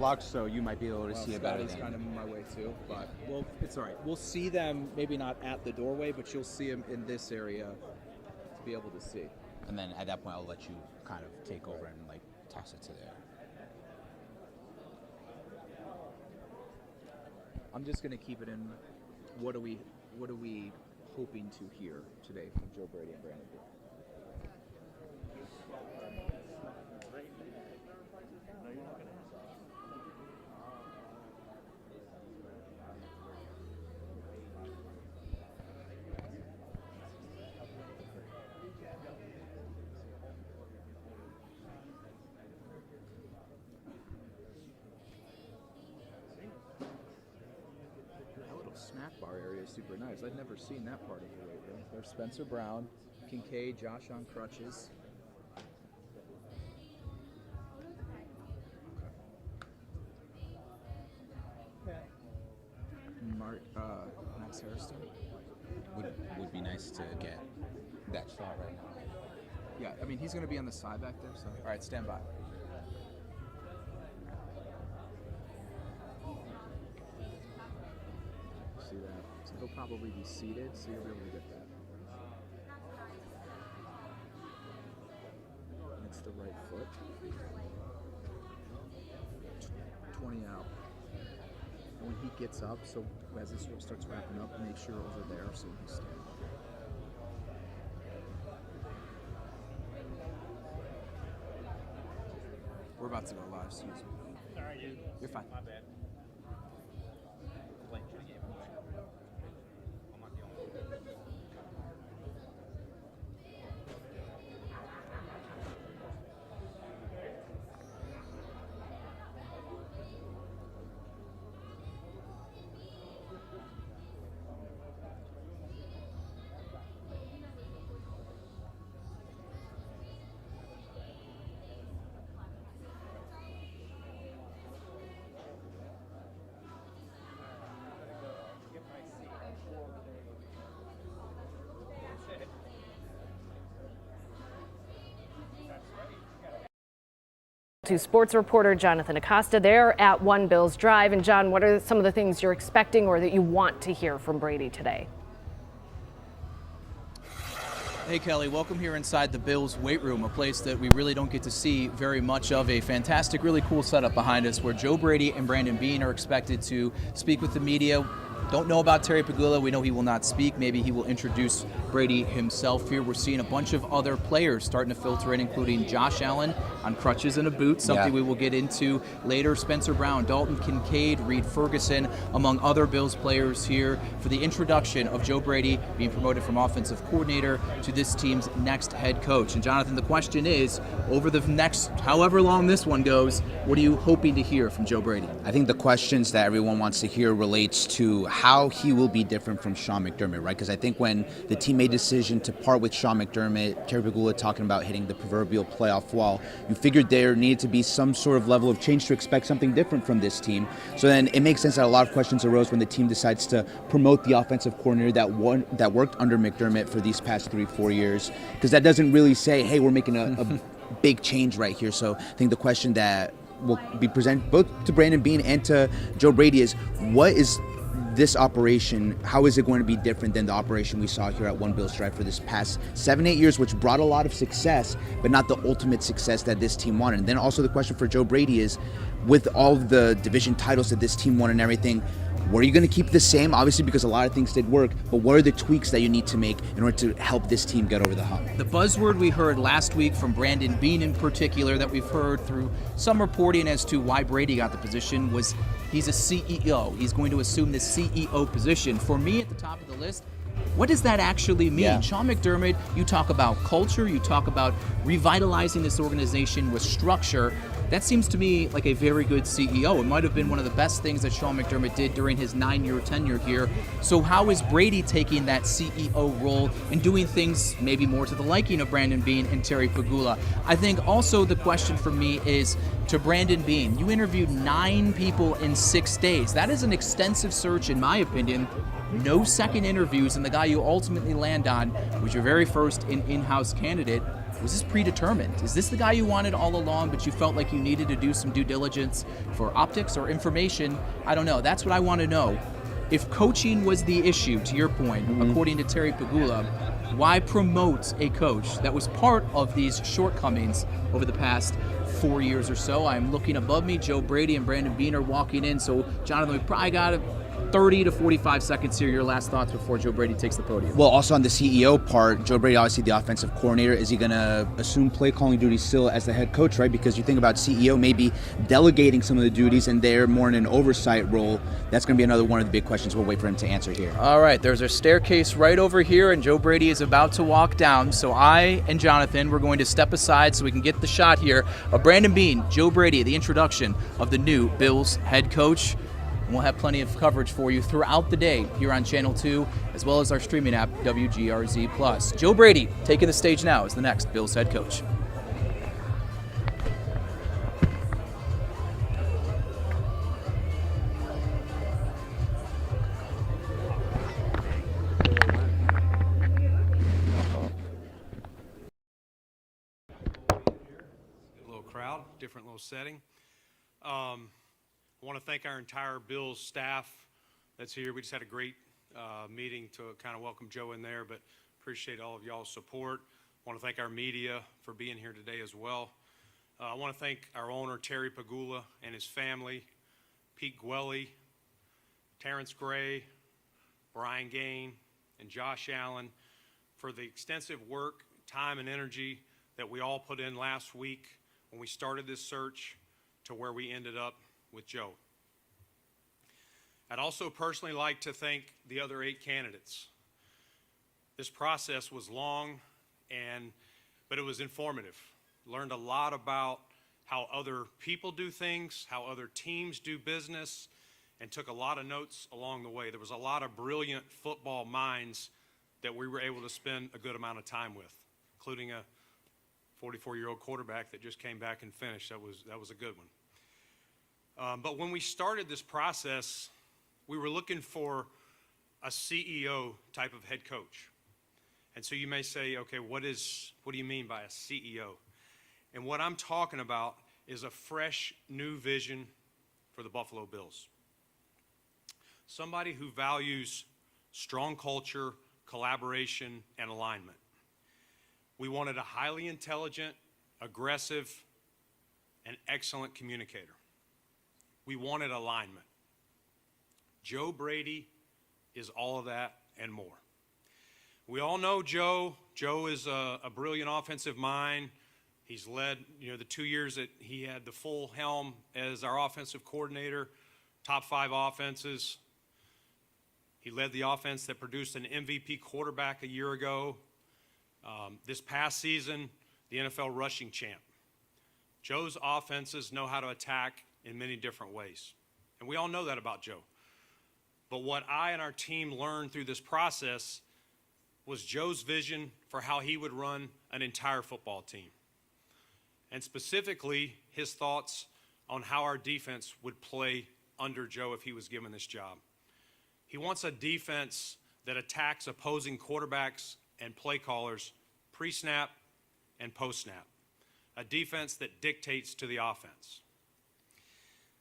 blocked, so you might be able to see it better. Scotty's kind of in my way too, but it's all right. We'll see them maybe not at the doorway, but you'll see them in this area to be able to see. And then at that point, I'll let you kind of take over and like toss it to there. I'm just going to keep it in. What are we hoping to hear today from Joe Brady and Brandon Beane? Snack bar area is super nice. I've never seen that part of the weight room. There's Spencer Brown, Kincaid, Josh on crutches. Max Harrison. Would be nice to get that shot right now. Yeah, I mean, he's going to be on the side back there, so. All right, stand by. See that? So he'll probably be seated, so you'll be able to get that. It's the right foot. 20 out. And when he gets up, so as this starts wrapping up, make sure over there so he can stand. We're about to go live, excuse me. Sorry, dude. You're fine. My bad. Late to the game. I'm not the only one. To sports reporter Jonathan Acosta there at One Bills Drive. And John, what are some of the things you're expecting or that you want to hear from Brady today? Hey Kelly, welcome here inside the Bills weight room, a place that we really don't get to see very much of. A fantastic, really cool setup behind us where Joe Brady and Brandon Beane are expected to speak with the media. Don't know about Terry Pegula. We know he will not speak. Maybe he will introduce Brady himself here. We're seeing a bunch of other players starting to filter in, including Josh Allen on crutches and a boot, something we will get into later. Spencer Brown, Dalton Kincaid, Reed Ferguson, among other Bills players here for the introduction of Joe Brady being promoted from offensive coordinator to this team's next head coach. And Jonathan, the question is, over the next however long this one goes, what are you hoping to hear from Joe Brady? I think the questions that everyone wants to hear relates to how he will be different from Sean McDermott, right? Because I think when the team made a decision to part with Sean McDermott, Terry Pegula talking about hitting the proverbial playoff wall, you figured there needed to be some sort of level of change to expect something different from this team. So then it makes sense that a lot of questions arose when the team decides to promote the offensive coordinator that worked under McDermott for these past 3-4 years, because that doesn't really say, hey, we're making a big change right here. So I think the question that will be presented both to Brandon Beane and to Joe Brady is, what is this operation, how is it going to be different than the operation we saw here at One Bills Drive for this past 7-8 years, which brought a lot of success, but not the ultimate success that this team wanted? And then also the question for Joe Brady is, with all of the division titles that this team won and everything, what are you going to keep the same? Obviously, because a lot of things did work, but what are the tweaks that you need to make in order to help this team get over the hump? The buzzword we heard last week from Brandon Beane in particular, that we've heard through some reporting as to why Brady got the position, was he's a CEO. He's going to assume the CEO position. For me, at the top of the list, what does that actually mean? Yeah. Sean McDermott, you talk about culture, you talk about revitalizing this organization with structure. That seems to me like a very good CEO. It might have been one of the best things that Sean McDermott did during his 9-year tenure here. So how is Brady taking that CEO role and doing things maybe more to the liking of Brandon Beane and Terry Pegula? I think also the question for me is to Brandon Beane. You interviewed 9 people in 6 days. That is an extensive search, in my opinion. No second interviews, and the guy you ultimately land on was your very first in-house candidate. Was this predetermined? Is this the guy you wanted all along, but you felt like you needed to do some due diligence for optics or information? I don't know. That's what I want to know. If coaching was the issue, to your point, according to Terry Pegula, why promote a coach that was part of these shortcomings over the past 4 years or so? I'm looking above me. Joe Brady and Brandon Beane are walking in. So, Jonathan, we probably got 30 to 45 seconds here. Your last thoughts before Joe Brady takes the podium. Well, also on the CEO part, Joe Brady, obviously the offensive coordinator, is he going to assume play calling duties still as the head coach, right? Because you think about CEO maybe delegating some of the duties and they're more in an oversight role. That's going to be another one of the big questions we'll wait for him to answer here. All right, there's a staircase right over here, and Joe Brady is about to walk down. So I and Jonathan, we're going to step aside so we can get the shot here of Brandon Beane, Joe Brady, the introduction of the new Bills head coach. And we'll have plenty of coverage for you throughout the day here on Channel 2, as well as our streaming app, WGRZ+. Joe Brady taking the stage now as the next Bills head coach. Crowd, different little setting. I want to thank our entire Bills staff that's here. We just had a great meeting to kind of welcome Joe in there, but appreciate all of y'all's support. I want to thank our media for being here today as well. I want to thank our owner, Terry Pegula, and his family, Pete Gwelly, Terrence Gray, Brian Gain, and Josh Allen for the extensive work, time, and energy that we all put in last week when we started this search to where we ended up with Joe. I'd also personally like to thank the other 8 candidates. This process was long, but it was informative. Learned a lot about how other people do things, how other teams do business, and took a lot of notes along the way. There was a lot of brilliant football minds that we were able to spend a good amount of time with, including a 44-year-old quarterback that just came back and finished. That was a good one. But when we started this process, we were looking for a CEO type of head coach. And so you may say, okay, what do you mean by a CEO? And what I'm talking about is a fresh, new vision for the Buffalo Bills. Somebody who values strong culture, collaboration, and alignment. We wanted a highly intelligent, aggressive, and excellent communicator. We wanted alignment. Joe Brady is all of that and more. We all know Joe. Joe is a brilliant offensive mind. He's led, the 2 years that he had the full helm as our offensive coordinator, top 5 offenses. He led the offense that produced an MVP quarterback a year ago. This past season, the NFL rushing champ. Joe's offenses know how to attack in many different ways. And we all know that about Joe. But what I and our team learned through this process was Joe's vision for how he would run an entire football team. And specifically, his thoughts on how our defense would play under Joe if he was given this job. He wants a defense that attacks opposing quarterbacks and play callers pre-snap and post-snap. A defense that dictates to the offense.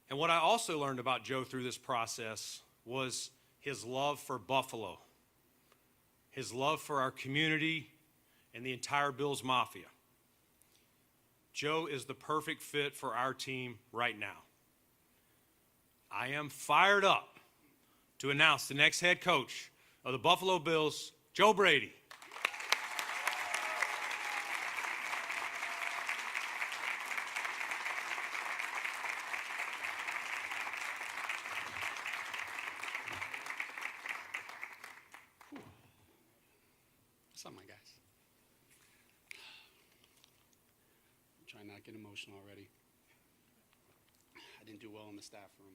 And what I also learned about Joe through this process was his love for Buffalo, his love for our community and the entire Bills Mafia. Joe is the perfect fit for our team right now. I am fired up to announce the next head coach of the Buffalo Bills, Joe Brady. What's up, my guys? I'm trying not to get emotional already. I didn't do well in the staff room.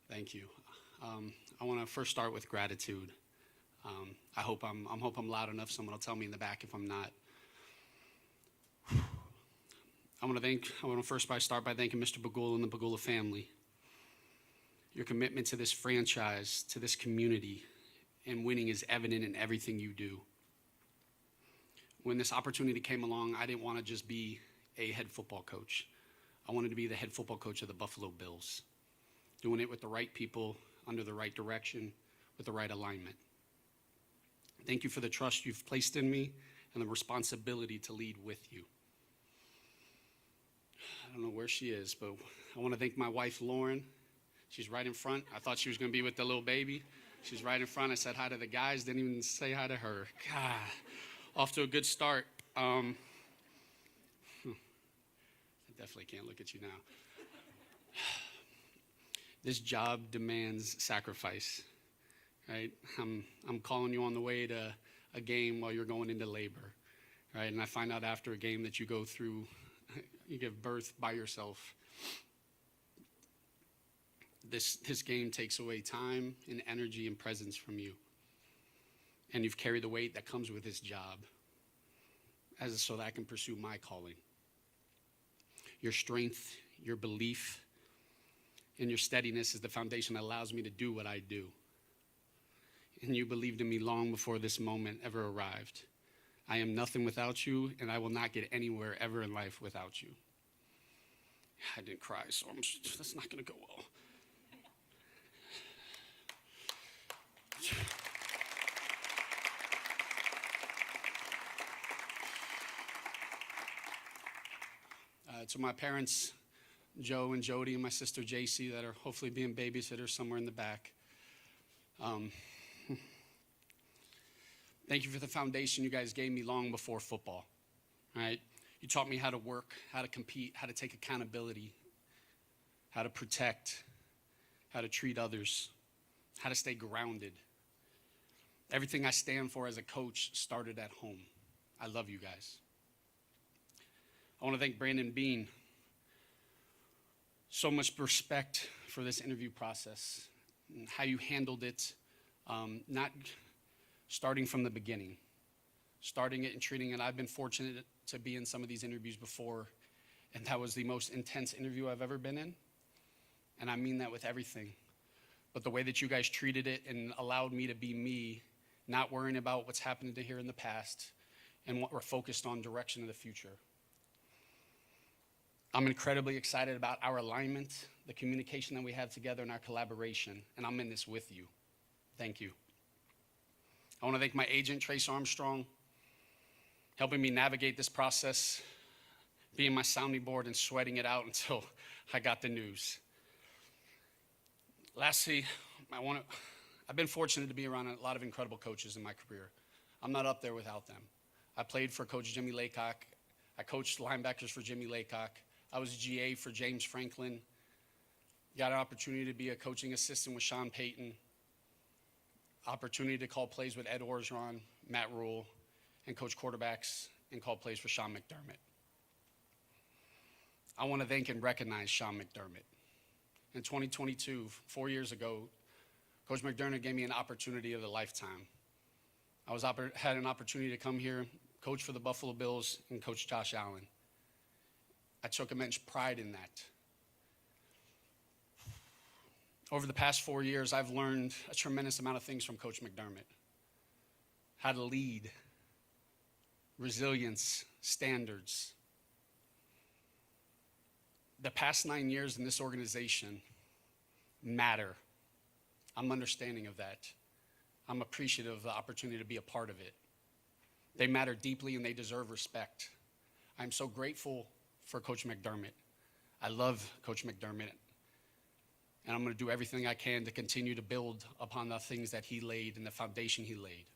Thank you. I want to first start with gratitude. I hope I'm loud enough. Someone will tell me in the back if I'm not. I want to first start by thanking Mr. Pegula and the Pegula family. Your commitment to this franchise, to this community, and winning is evident in everything you do. When this opportunity came along, I didn't want to just be a head football coach. I wanted to be the head football coach of the Buffalo Bills, doing it with the right people, under the right direction, with the right alignment. Thank you for the trust you've placed in me and the responsibility to lead with you. I don't know where she is, but I want to thank my wife, Lauren. She's right in front. I thought she was going to be with the little baby. She's right in front. I said hi to the guys, didn't even say hi to her. God, off to a good start. I definitely can't look at you now. This job demands sacrifice, right? I'm calling you on the way to a game while you're going into labor, right? And I find out after a game that you go through, you give birth by yourself. This game takes away time and energy and presence from you. And you've carried the weight that comes with this job so that I can pursue my calling. Your strength, your belief, and your steadiness is the foundation that allows me to do what I do. And you believed in me long before this moment ever arrived. I am nothing without you, and I will not get anywhere ever in life without you. I didn't cry, so that's not going to go well. To my parents, Joe and Jody, and my sister JC, that are hopefully being babysitters somewhere in the back. Thank you for the foundation you guys gave me long before football, right? You taught me how to work, how to compete, how to take accountability, how to protect, how to treat others, how to stay grounded. Everything I stand for as a coach started at home. I love you guys. I want to thank Brandon Beane. So much respect for this interview process and how you handled it, not starting from the beginning, starting it and treating it. I've been fortunate to be in some of these interviews before, and that was the most intense interview I've ever been in, and I mean that with everything. But the way that you guys treated it and allowed me to be me, not worrying about what's happened to here in the past and what we're focused on, direction of the future. I'm incredibly excited about our alignment, the communication that we have together, and our collaboration, and I'm in this with you. Thank you. I want to thank my agent, Trace Armstrong, helping me navigate this process, being my sounding board and sweating it out until I got the news. Lastly, I've been fortunate to be around a lot of incredible coaches in my career. I'm not up there without them. I played for Coach Jimmy Laycock. I coached linebackers for Jimmy Laycock. I was GA for James Franklin. Got an opportunity to be a coaching assistant with Sean Payton. Opportunity to call plays with Ed Orgeron, Matt Rule, and coach quarterbacks and call plays for Sean McDermott. I want to thank and recognize Sean McDermott. In 2022, 4 years ago, Coach McDermott gave me an opportunity of a lifetime. I had an opportunity to come here, coach for the Buffalo Bills, and coach Josh Allen. I took immense pride in that. Over the past 4 years, I've learned a tremendous amount of things from Coach McDermott. How to lead, resilience, standards. The past 9 years in this organization matter. I'm understanding of that. I'm appreciative of the opportunity to be a part of it. They matter deeply and they deserve respect. I'm so grateful for Coach McDermott. I love Coach McDermott, and I'm going to do everything I can to continue to build upon the things that he laid and the foundation he laid.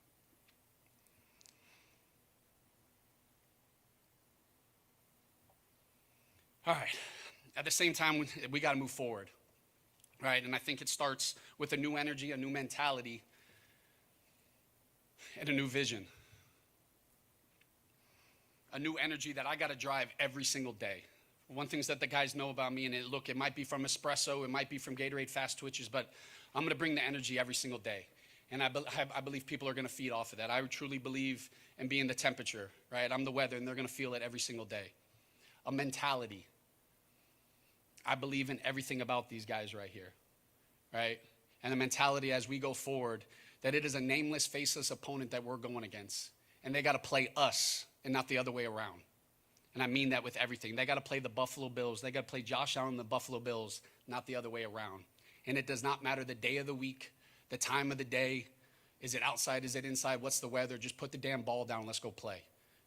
All right. At the same time, we got to move forward, right? And I think it starts with a new energy, a new mentality, and a new vision. A new energy that I got to drive every single day. One thing that the guys know about me, and it might be from espresso, it might be from Gatorade Fast Twitches, but I'm going to bring the energy every single day. And I believe people are going to feed off of that. I truly believe in being the temperature, right? I'm the weather, and they're going to feel it every single day. A mentality. I believe in everything about these guys right here, right? And the mentality as we go forward that it is a nameless, faceless opponent that we're going against. And they got to play us and not the other way around. And I mean that with everything. They got to play the Buffalo Bills. They got to play Josh Allen and the Buffalo Bills, not the other way around. And it does not matter the day of the week, the time of the day. Is it outside? Is it inside? What's the weather? Just put the damn ball down. Let's go play.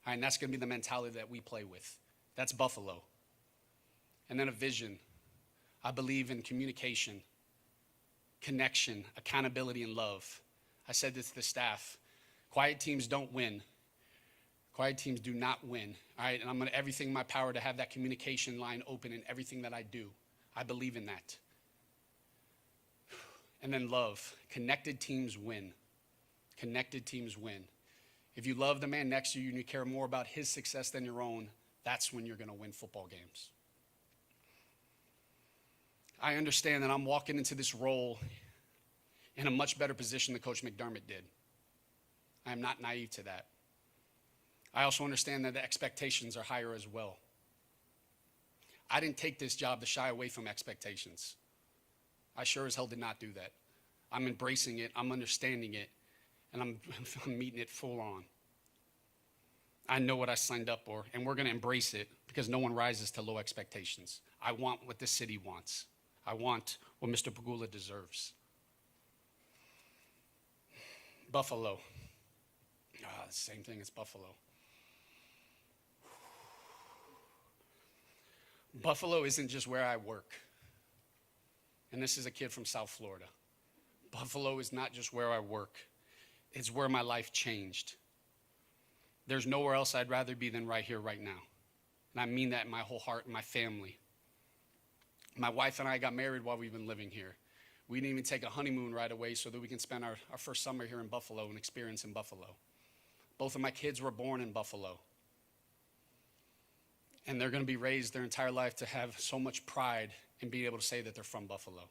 All right, and that's going to be the mentality that we play with. That's Buffalo. And then a vision. I believe in communication, connection, accountability, and love. I said this to the staff. Quiet teams don't win. Quiet teams do not win. All right, and I'm going to everything in my power to have that communication line open in everything that I do. I believe in that. And then love. Connected teams win. Connected teams win. If you love the man next to you and you care more about his success than your own, that's when you're going to win football games. I understand that I'm walking into this role in a much better position than Coach McDermott did. I am not naive to that. I also understand that the expectations are higher as well. I didn't take this job to shy away from expectations. I sure as hell did not do that. I'm embracing it, I'm understanding it, and I'm meeting it full on. I know what I signed up for, and we're going to embrace it because no one rises to low expectations. I want what this city wants. I want what Mr. Pegula deserves. Buffalo. The same thing as Buffalo. Buffalo isn't just where I work. And this is a kid from South Florida. Buffalo is not just where I work. It's where my life changed. There's nowhere else I'd rather be than right here, right now. And I mean that in my whole heart and my family. My wife and I got married while we've been living here. We didn't even take a honeymoon right away so that we can spend our first summer here in Buffalo and experience in Buffalo. Both of my kids were born in Buffalo. And they're going to be raised their entire life to have so much pride in being able to say that they're from Buffalo.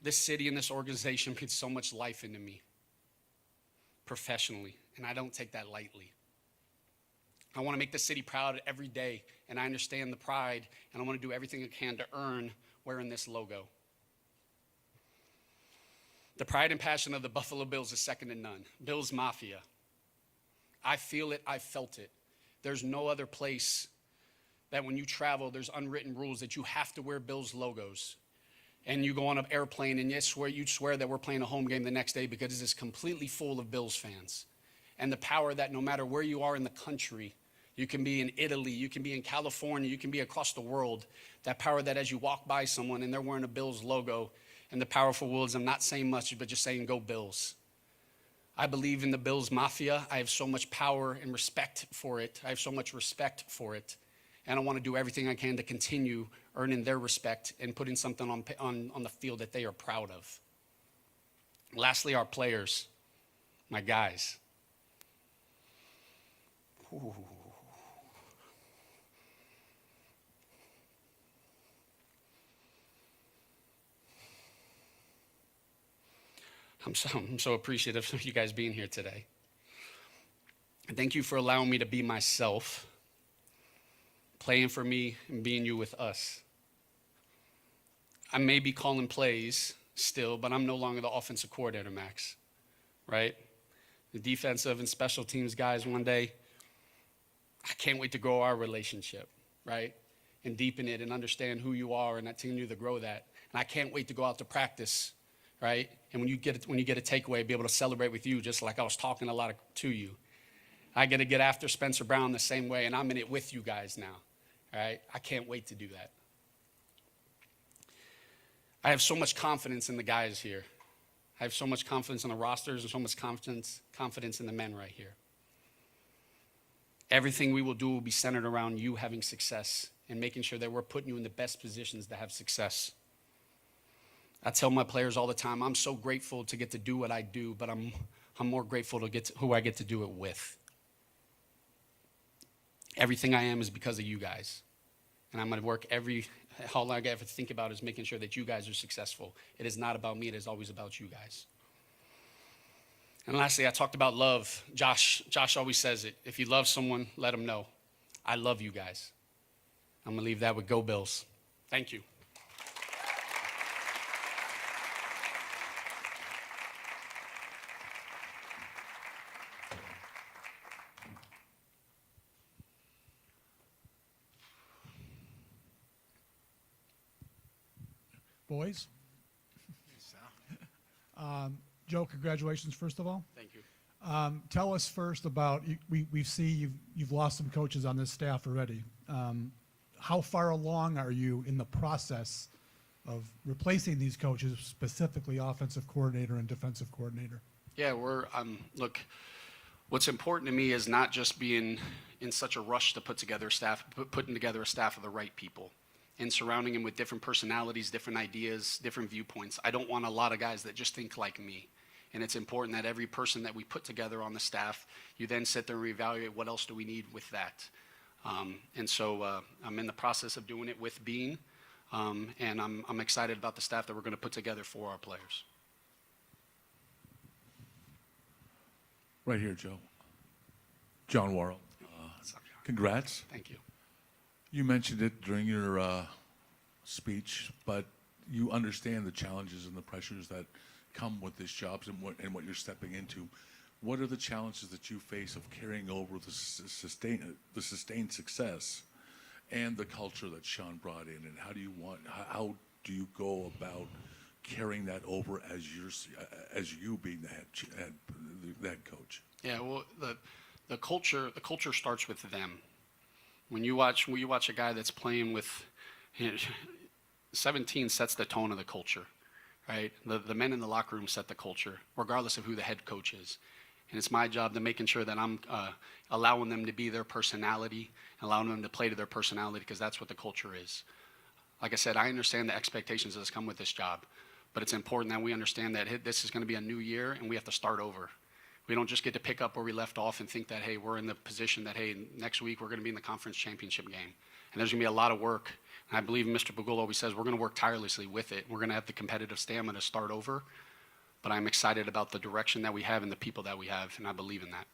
This city and this organization brings so much life into me professionally, and I don't take that lightly. I want to make the city proud every day, and I understand the pride, and I want to do everything I can to earn wearing this logo. The pride and passion of the Buffalo Bills is second to none. Bills Mafia. I feel it, I felt it. There's no other place that when you travel, there's unwritten rules that you have to wear Bills logos. And you go on an airplane and you'd swear that we're playing a home game the next day because it's completely full of Bills fans. And the power that no matter where you are in the country, you can be in Italy, you can be in California, you can be across the world, that power that as you walk by someone and they're wearing a Bills logo, and the powerful words, I'm not saying much, but just saying, go Bills. I believe in the Bills Mafia. I have so much power and respect for it. I have so much respect for it. And I want to do everything I can to continue earning their respect and putting something on the field that they are proud of. Lastly, our players, my guys. Ooh. I'm so appreciative of you guys being here today. And thank you for allowing me to be myself, playing for me and being you with us. I may be calling plays still, but I'm no longer the offensive coordinator, Max, right? The defensive and special teams guys one day, I can't wait to grow our relationship, right? And deepen it and understand who you are and continue to grow that. And I can't wait to go out to practice, right? And when you get a takeaway, be able to celebrate with you, just like I was talking a lot to you. I get to get after Spencer Brown the same way, and I'm in it with you guys now, all right? I can't wait to do that. I have so much confidence in the guys here. I have so much confidence in the rosters and so much confidence in the men right here. Everything we will do will be centered around you having success and making sure that we're putting you in the best positions to have success. I tell my players all the time, I'm so grateful to get to do what I do, but I'm more grateful to get to who I get to do it with. Everything I am is because of you guys. And I'm going to work all I ever think about is making sure that you guys are successful. It is not about me, it is always about you guys. And lastly, I talked about love. Josh always says it. If you love someone, let them know. I love you guys. I'm going to leave that with Go Bills. Thank you. boys. Joe, congratulations, first of all. Thank you. Tell us first about, we see you've lost some coaches on this staff already. How far along are you in the process of replacing these coaches, specifically offensive coordinator and defensive coordinator? Yeah, look, what's important to me is not just being in such a rush to put together a staff, but putting together a staff of the right people and surrounding them with different personalities, different ideas, different viewpoints. I don't want a lot of guys that just think like me. And it's important that every person that we put together on the staff, you then sit there and reevaluate what else do we need with that. And so I'm in the process of doing it with Beane, and I'm excited about the staff that we're going to put together for our players. Right here, Joe. John Worrell. Congrats. Thank you. You mentioned it during your speech, but you understand the challenges and the pressures that come with this job and what you're stepping into. What are the challenges that you face of carrying over the sustained success and the culture that Sean brought in, and how do you go about carrying that over as you being the head coach? Yeah, well, the culture starts with them. When you watch a guy that's playing with 17 sets the tone of the culture, right? The men in the locker room set the culture, regardless of who the head coach is. And it's my job to making sure that I'm allowing them to be their personality, allowing them to play to their personality, because that's what the culture is. Like I said, I understand the expectations that come with this job, but it's important that we understand that this is going to be a new year and we have to start over. We don't just get to pick up where we left off and think that, hey, we're in the position that, hey, next week we're going to be in the conference championship game. And there's going to be a lot of work. And I believe Mr. Pagula always says we're going to work tirelessly with it. We're going to have the competitive stamina to start over. But I'm excited about the direction that we have and the people that we have, and I believe in that.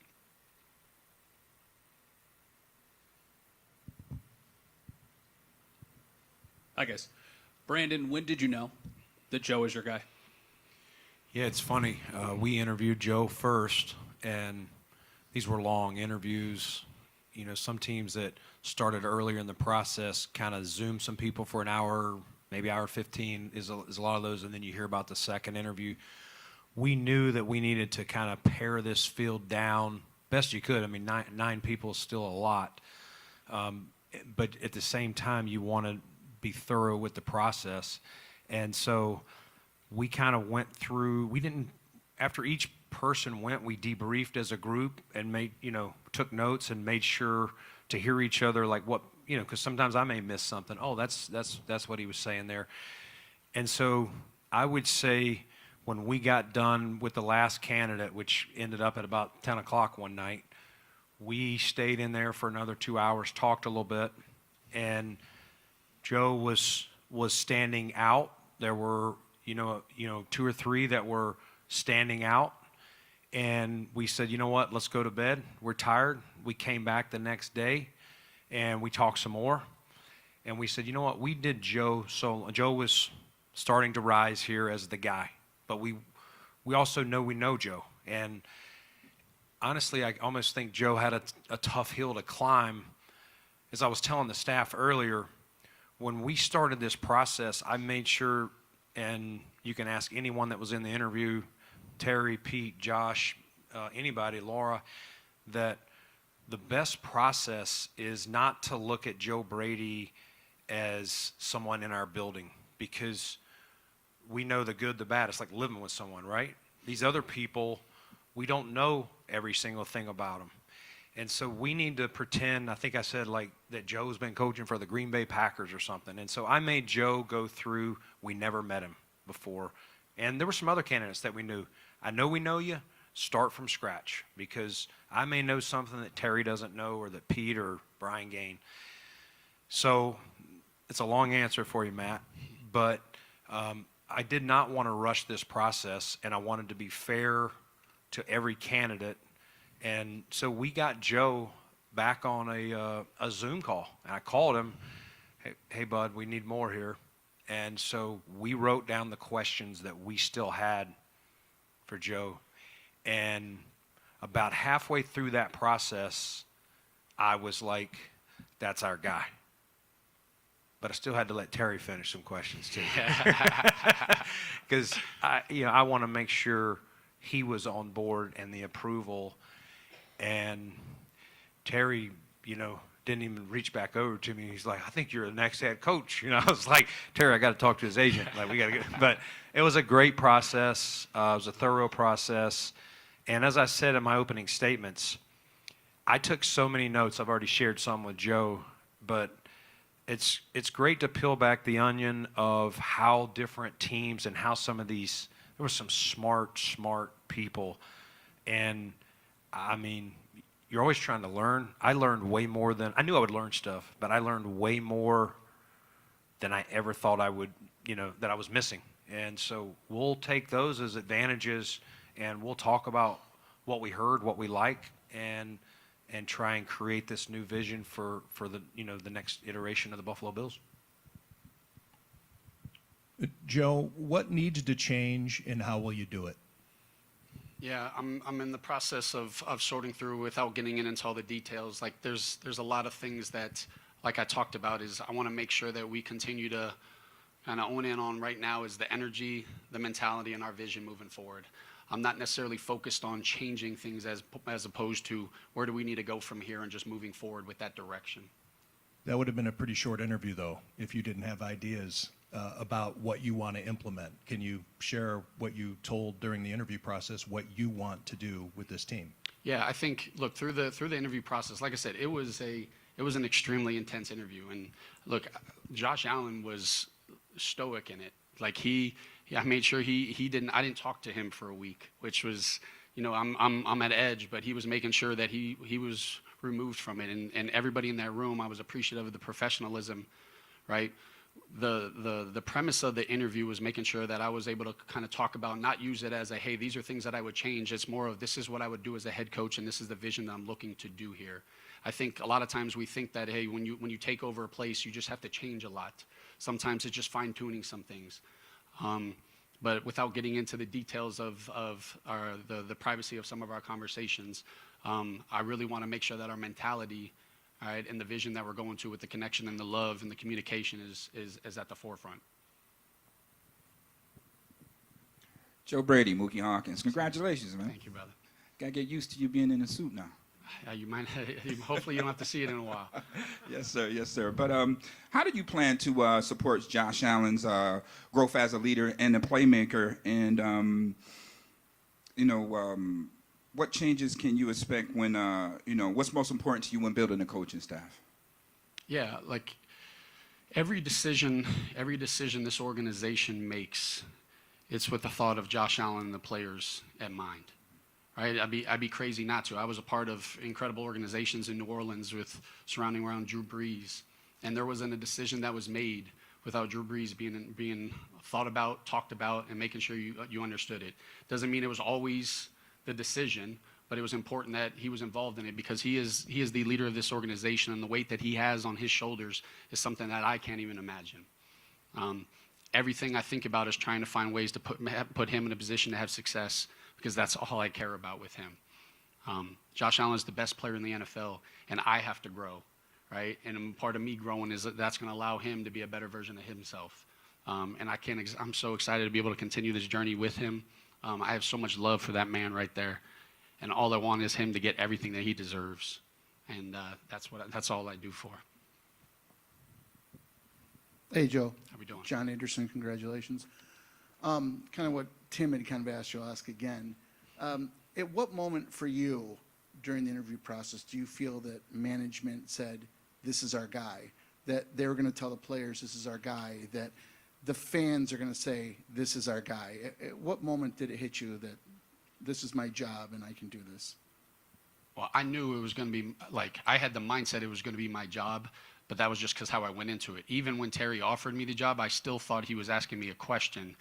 Hi, guys. Brandon, when did you know that Joe is your guy? Yeah, it's funny. We interviewed Joe first, and these were long interviews. You know, some teams that started earlier in the process kind of Zoom some people for an hour, maybe hour 15 is a lot of those, and then you hear about the second interview. We knew that we needed to kind of pare this field down best you could. I mean, nine people is still a lot. But at the same time, you want to be thorough with the process. And so we kind of went through, after each person went, we debriefed as a group and took notes and made sure to hear each other, like what, because sometimes I may miss something. Oh, that's what he was saying there. And so I would say, when we got done with the last candidate, which ended up at about 10 o'clock one night, we stayed in there for another 2 hours, talked a little bit, and Joe was standing out. There were, 2 or 3 that were standing out, and we said, you know what, let's go to bed. We're tired. We came back the next day, and we talked some more, and we said, you know what, we did Joe solo. Joe was starting to rise here as the guy. But we also know we know Joe. And honestly, I almost think Joe had a tough hill to climb. As I was telling the staff earlier, when we started this process, I made sure, and you can ask anyone that was in the interview, Terry, Pete, Josh, anybody, Laura, that the best process is not to look at Joe Brady as someone in our building, because we know the good, the bad. It's like living with someone, right? These other people, we don't know every single thing about them. And so we need to pretend, I think I said that Joe's been coaching for the Green Bay Packers or something. And so I made Joe go through, we never met him before. And there were some other candidates that we knew. I know we know you, start from scratch, because I may know something that Terry doesn't know, or that Pete or Brian Gain. So it's a long answer for you, Matt, but I did not want to rush this process, and I wanted to be fair to every candidate. And so we got Joe back on a Zoom call. And I called him, hey, bud, we need more here. And so we wrote down the questions that we still had for Joe. And about halfway through that process, I was like, that's our guy. but I still had to let Terry finish some questions too. Because I want to make sure he was on board and the approval. And Terry, didn't even reach back over to me. He's like, I think you're the next head coach. I was like, Terry, I got to talk to his agent. Like, we got to get. But it was a great process. It was a thorough process. And as I said in my opening statements, I took so many notes. I've already shared some with Joe, but it's great to peel back the onion of how different teams and how some of these. There were some smart people, and I mean, you're always trying to learn. I learned way more than I knew I would learn stuff, but I learned way more than I ever thought I would, that I was missing. And so we'll take those as advantages, and we'll talk about what we heard, what we like, and try and create this new vision for the the next iteration of the Buffalo Bills. Joe, what needs to change, and how will you do it? Yeah, I'm in the process of sorting through without getting into all the details. Like there's a lot of things that, like I talked about, is I want to make sure that we continue to kind of own in on right now is the energy, the mentality, and our vision moving forward. I'm not necessarily focused on changing things as opposed to where do we need to go from here and just moving forward with that direction. That would have been a pretty short interview, though, if you didn't have ideas about what you want to implement. Can you share what you told during the interview process, what you want to do with this team? Yeah, I think, look, through the interview process, like I said, it was an extremely intense interview. And look, Josh Allen was stoic in it. Like I made sure I didn't talk to him for a week, which was, I'm at edge, but he was making sure that he was removed from it. And everybody in that room, I was appreciative of the professionalism, right? The premise of the interview was making sure that I was able to kind of talk about, not use it as a, hey, these are things that I would change. It's more of, this is what I would do as a head coach, and this is the vision that I'm looking to do here. I think a lot of times we think that, hey, when you take over a place, you just have to change a lot. Sometimes it's just fine-tuning some things. But without getting into the details of the privacy of some of our conversations, I really want to make sure that our mentality, all right, and the vision that we're going to with the connection and the love and the communication is at the forefront. Joe Brady, Mookie Hawkins, congratulations, man. Thank you, brother. Gotta get used to you being in a suit now. You might. Hopefully, you don't have to see it in a while. Yes, sir. Yes, sir. But how do you plan to support Josh Allen's growth as a leader and a playmaker? And what changes can you expect when what's most important to you when building a coaching staff? Yeah, like every decision this organization makes, it's with the thought of Josh Allen and the players in mind. Right? I'd be crazy not to. I was a part of incredible organizations in New Orleans surrounding around Drew Brees, and there wasn't a decision that was made without Drew Brees being thought about, talked about, and making sure you understood it. Doesn't mean it was always the decision, but it was important that he was involved in it because he is the leader of this organization, and the weight that he has on his shoulders is something that I can't even imagine. Everything I think about is trying to find ways to put him in a position to have success, because that's all I care about with him. Josh Allen is the best player in the NFL, and I have to grow, right? And part of me growing is that's going to allow him to be a better version of himself. And I'm so excited to be able to continue this journey with him. I have so much love for that man right there, and all I want is him to get everything that he deserves, and that's all I do for. Hey, Joe. How we doing? John Anderson, congratulations. Kind of what Tim had kind of asked you, I'll ask again. At what moment for you during the interview process do you feel that management said, this is our guy, that they were going to tell the players, this is our guy, that the fans are going to say, this is our guy? At what moment did it hit you that this is my job and I can do this? Well, I knew it was going to be, I had the mindset it was going to be my job, but that was just because how I went into it. Even when Terry offered me the job, I still thought he was asking me a question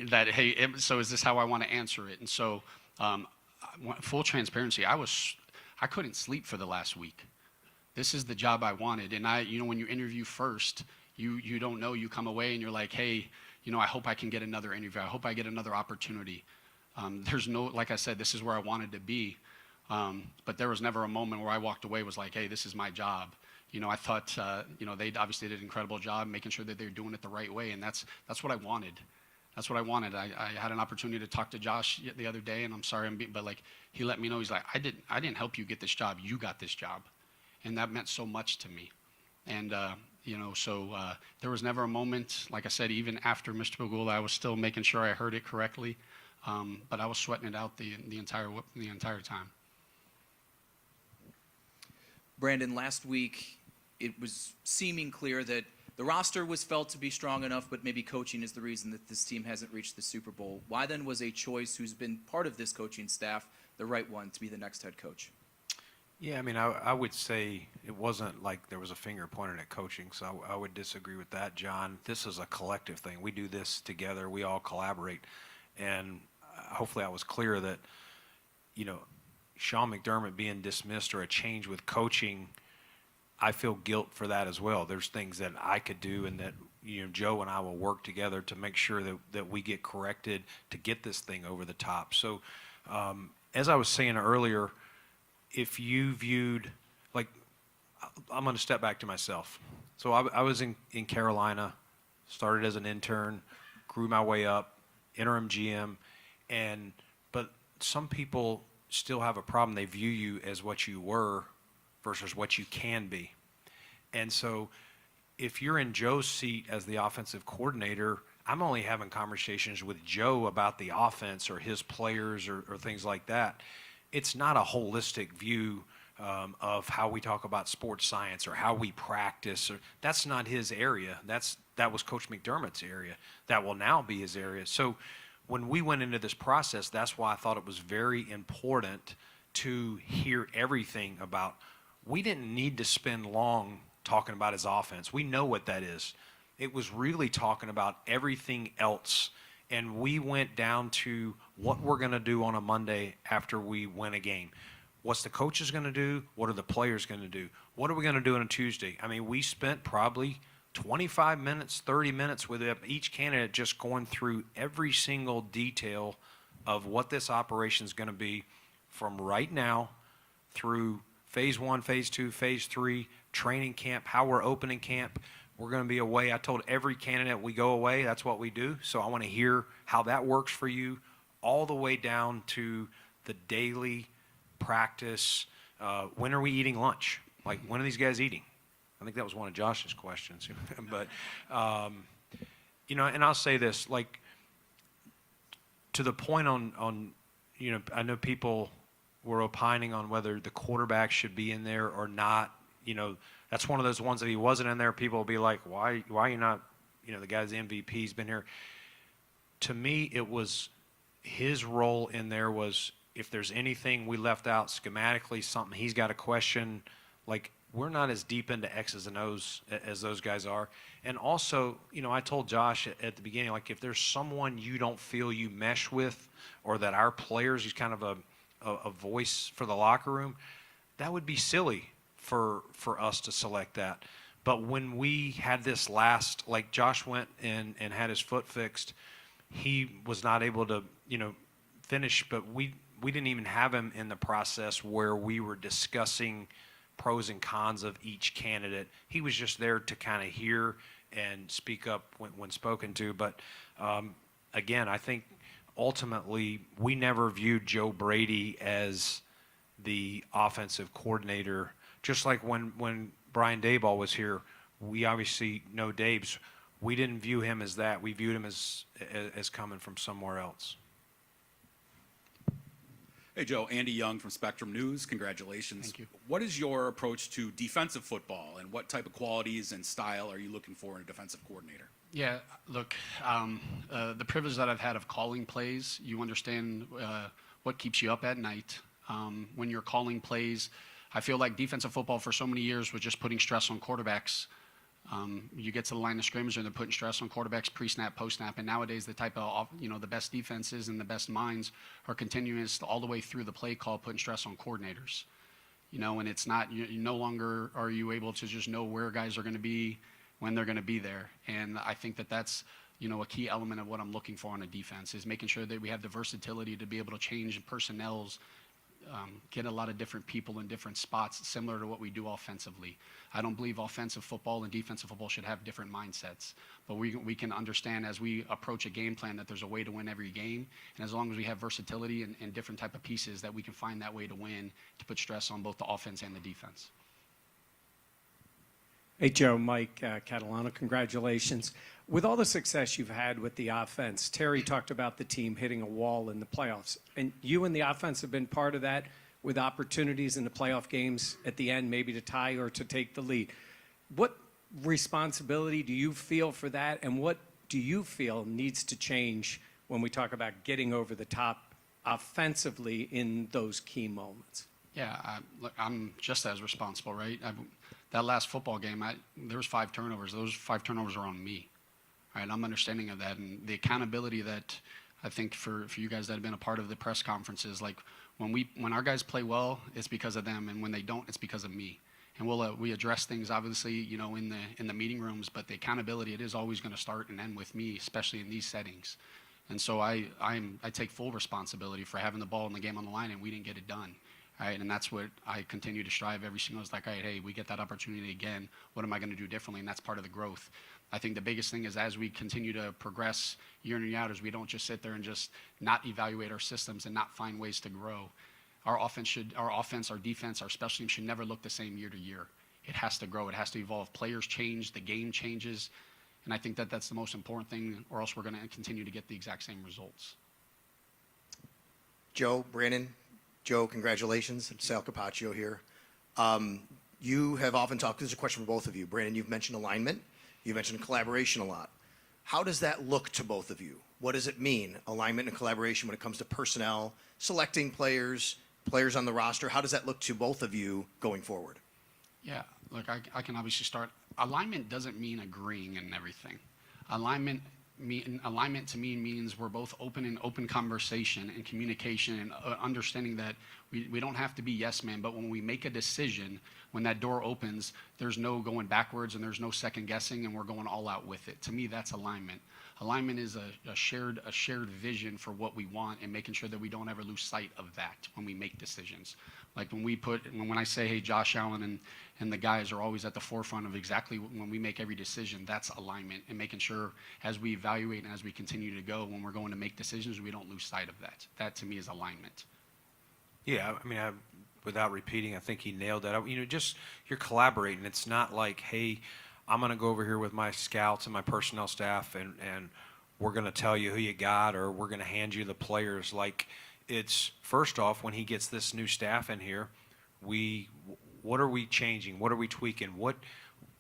that, hey, so is this how I want to answer it? And so, full transparency, I couldn't sleep for the last week. This is the job I wanted. And when you interview first, you don't know, you come away and you're like, hey, I hope I can get another interview. I hope I get another opportunity. There's no, like I said, this is where I wanted to be. But there was never a moment where I walked away was like, hey, this is my job. I thought, they obviously did an incredible job making sure that they're doing it the right way, and that's what I wanted. That's what I wanted. I had an opportunity to talk to Josh the other day, and I'm sorry, but like he let me know, he's like, I didn't help you get this job. You got this job, and that meant so much to me. And there was never a moment, like I said, even after Mr. Pagula, I was still making sure I heard it correctly, but I was sweating it out the entire time. Brandon, last week it was seeming clear that the roster was felt to be strong enough, but maybe coaching is the reason that this team hasn't reached the Super Bowl. Why then was a choice who's been part of this coaching staff the right one to be the next head coach? Yeah, I mean, I would say it wasn't like there was a finger pointed at coaching, so I would disagree with that, John. This is a collective thing. We do this together. We all collaborate. And hopefully I was clear that, Sean McDermott being dismissed or a change with coaching, I feel guilt for that as well. There's things that I could do and that, Joe and I will work together to make sure that we get corrected to get this thing over the top. So as I was saying earlier, if you viewed, like, I'm going to step back to myself. So I was in Carolina, started as an intern, grew my way up, interim GM, but some people still have a problem. They view you as what you were versus what you can be. And so if you're in Joe's seat as the offensive coordinator, I'm only having conversations with Joe about the offense or his players or things like that. It's not a holistic view of how we talk about sports science or how we practice. That's not his area. That was Coach McDermott's area. That will now be his area. So when we went into this process, that's why I thought it was very important to hear everything about. We didn't need to spend long talking about his offense. We know what that is. It was really talking about everything else. And we went down to what we're going to do on a Monday after we win a game. What's the coaches going to do? What are the players going to do? What are we going to do on a Tuesday? I mean, we spent probably 25 minutes, 30 minutes with each candidate just going through every single detail of what this operation is going to be from right now through phase 1, phase 2, phase 3, training camp, how we're opening camp. We're going to be away. I told every candidate we go away, that's what we do. So I want to hear how that works for you, all the way down to the daily practice. When are we eating lunch? Like, when are these guys eating? I think that was one of Josh's questions. But, and I'll say this, like, to the point on, I know people were opining on whether the quarterback should be in there or not. That's one of those ones that he wasn't in there. People will be like, why are you not, the guy's MVP, he's been here. To me, it was his role in there was, if there's anything we left out schematically, something he's got a question, like, we're not as deep into X's and O's as those guys are. And also, I told Josh at the beginning, like, if there's someone you don't feel you mesh with, or that our players, he's kind of a voice for the locker room, that would be silly for us to select that. But when we had this last, like, Josh went and had his foot fixed, he was not able to, finish, but we didn't even have him in the process where we were discussing pros and cons of each candidate. He was just there to kind of hear and speak up when spoken to. But again, I think ultimately we never viewed Joe Brady as the offensive coordinator. Just like when Brian Daboll was here, we obviously know Dave's. We didn't view him as that. We viewed him as coming from somewhere else. Hey, Joe, Andy Young from Spectrum News. Congratulations. Thank you. What is your approach to defensive football, and what type of qualities and style are you looking for in a defensive coordinator? Yeah, look, the privilege that I've had of calling plays, you understand what keeps you up at night. When you're calling plays, I feel like defensive football for so many years was just putting stress on quarterbacks. You get to the line of scrimmage and they're putting stress on quarterbacks pre-snap, post-snap, and nowadays the type of, the best defenses and the best minds are continuous all the way through the play call, putting stress on coordinators. And it's not, you no longer are you able to just know where guys are going to be when they're going to be there. And I think that that's, a key element of what I'm looking for on a defense is making sure that we have the versatility to be able to change personnels get a lot of different people in different spots, similar to what we do offensively. I don't believe offensive football and defensive football should have different mindsets, but we can understand as we approach a game plan that there's a way to win every game, and as long as we have versatility and different type of pieces, that we can find that way to win, to put stress on both the offense and the defense. Hey, Joe, Mike Catalano, congratulations. With all the success you've had with the offense, Terry talked about the team hitting a wall in the playoffs, and you and the offense have been part of that with opportunities in the playoff games at the end, maybe to tie or to take the lead. What responsibility do you feel for that, and what do you feel needs to change when we talk about getting over the top offensively in those key moments? Yeah, look, I'm just as responsible, right? That last football game, there was 5 turnovers. Those 5 turnovers are on me, right? I'm understanding of that, and the accountability that I think for you guys that have been a part of the press conferences, like when our guys play well, it's because of them, and when they don't, it's because of me. And we address things obviously, you know, in the meeting rooms, but the accountability, it is always going to start and end with me, especially in these settings. And so I take full responsibility for having the ball in the game on the line, and we didn't get it done. Right, and that's what I continue to strive every single. It's like, all right, hey, we get that opportunity again. What am I going to do differently? And that's part of the growth. I think the biggest thing is as we continue to progress year in and year out, is we don't just sit there and just not evaluate our systems and not find ways to grow. Our offense, our defense, our special teams should never look the same year to year. It has to grow. It has to evolve. Players change. The game changes. And I think that that's the most important thing, or else we're going to continue to get the exact same results. Joe, Brandon. Joe, congratulations. Sal Capaccio here. You have often talked, this is a question for both of you. Brandon, you've mentioned alignment. You've mentioned collaboration a lot. How does that look to both of you? What does it mean, alignment and collaboration, when it comes to personnel, selecting players, players on the roster? How does that look to both of you going forward? Yeah, look, I can obviously start. Alignment doesn't mean agreeing and everything. Alignment to me means we're both open in open conversation and communication and understanding that we don't have to be yes men, but when we make a decision, when that door opens, there's no going backwards and there's no second guessing, and we're going all out with it. To me, that's alignment. Alignment is a shared vision for what we want, and making sure that we don't ever lose sight of that when we make decisions. Like when I say, hey, Josh Allen and the guys are always at the forefront of exactly when we make every decision, that's alignment, and making sure as we evaluate and as we continue to go, when we're going to make decisions, we don't lose sight of that. That to me is alignment. Yeah, I mean, without repeating, I think he nailed that. You know, just you're collaborating. It's not like, hey, I'm going to go over here with my scouts and my personnel staff, and we're going to tell you who you got, or we're going to hand you the players. Like, it's first off, when he gets this new staff in here, what are we changing? What are we tweaking? What,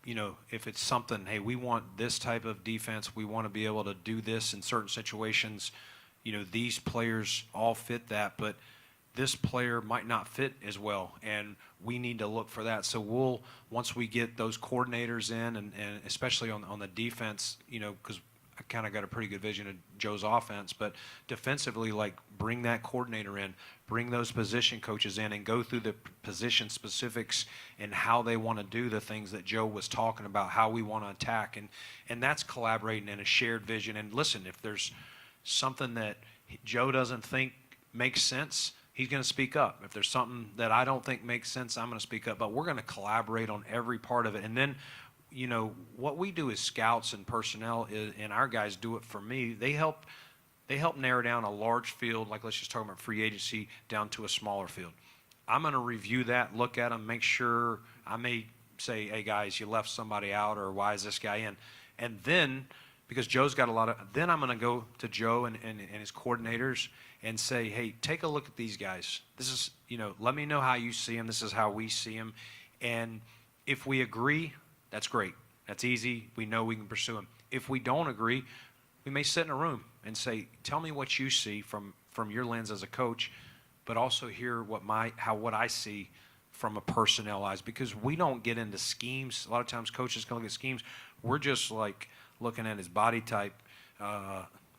you know, if it's something, hey, we want this type of defense, we want to be able to do this in certain situations. You know, these players all fit that, but this player might not fit as well, and we need to look for that. So once we get those coordinators in, and especially on the defense, you know, because I kind of got a pretty good vision of Joe's offense, but defensively, like, bring that coordinator in, bring those position coaches in, and go through the position specifics and how they want to do the things that Joe was talking about, how we want to attack, and that's collaborating in a shared vision. And listen, if there's something that Joe doesn't think makes sense, he's going to speak up. If there's something that I don't think makes sense, I'm going to speak up. But we're going to collaborate on every part of it. And then, you know, what we do as scouts and personnel and our guys do it for me. They help narrow down a large field, like let's just talk about free agency, down to a smaller field. I'm going to review that, look at them, make sure. I may say, hey, guys, you left somebody out, or why is this guy in? And then, because Joe's got a lot of, then I'm going to go to Joe and his coordinators and say, hey, take a look at these guys. This is, you know, let me know how you see them. This is how we see them. And if we agree, that's great. That's easy. We know we can pursue them. If we don't agree, we may sit in a room and say, tell me what you see from your lens as a coach, but also hear what I see from a personnel eyes, because we don't get into schemes. A lot of times coaches can look at schemes. We're just like looking at his body type.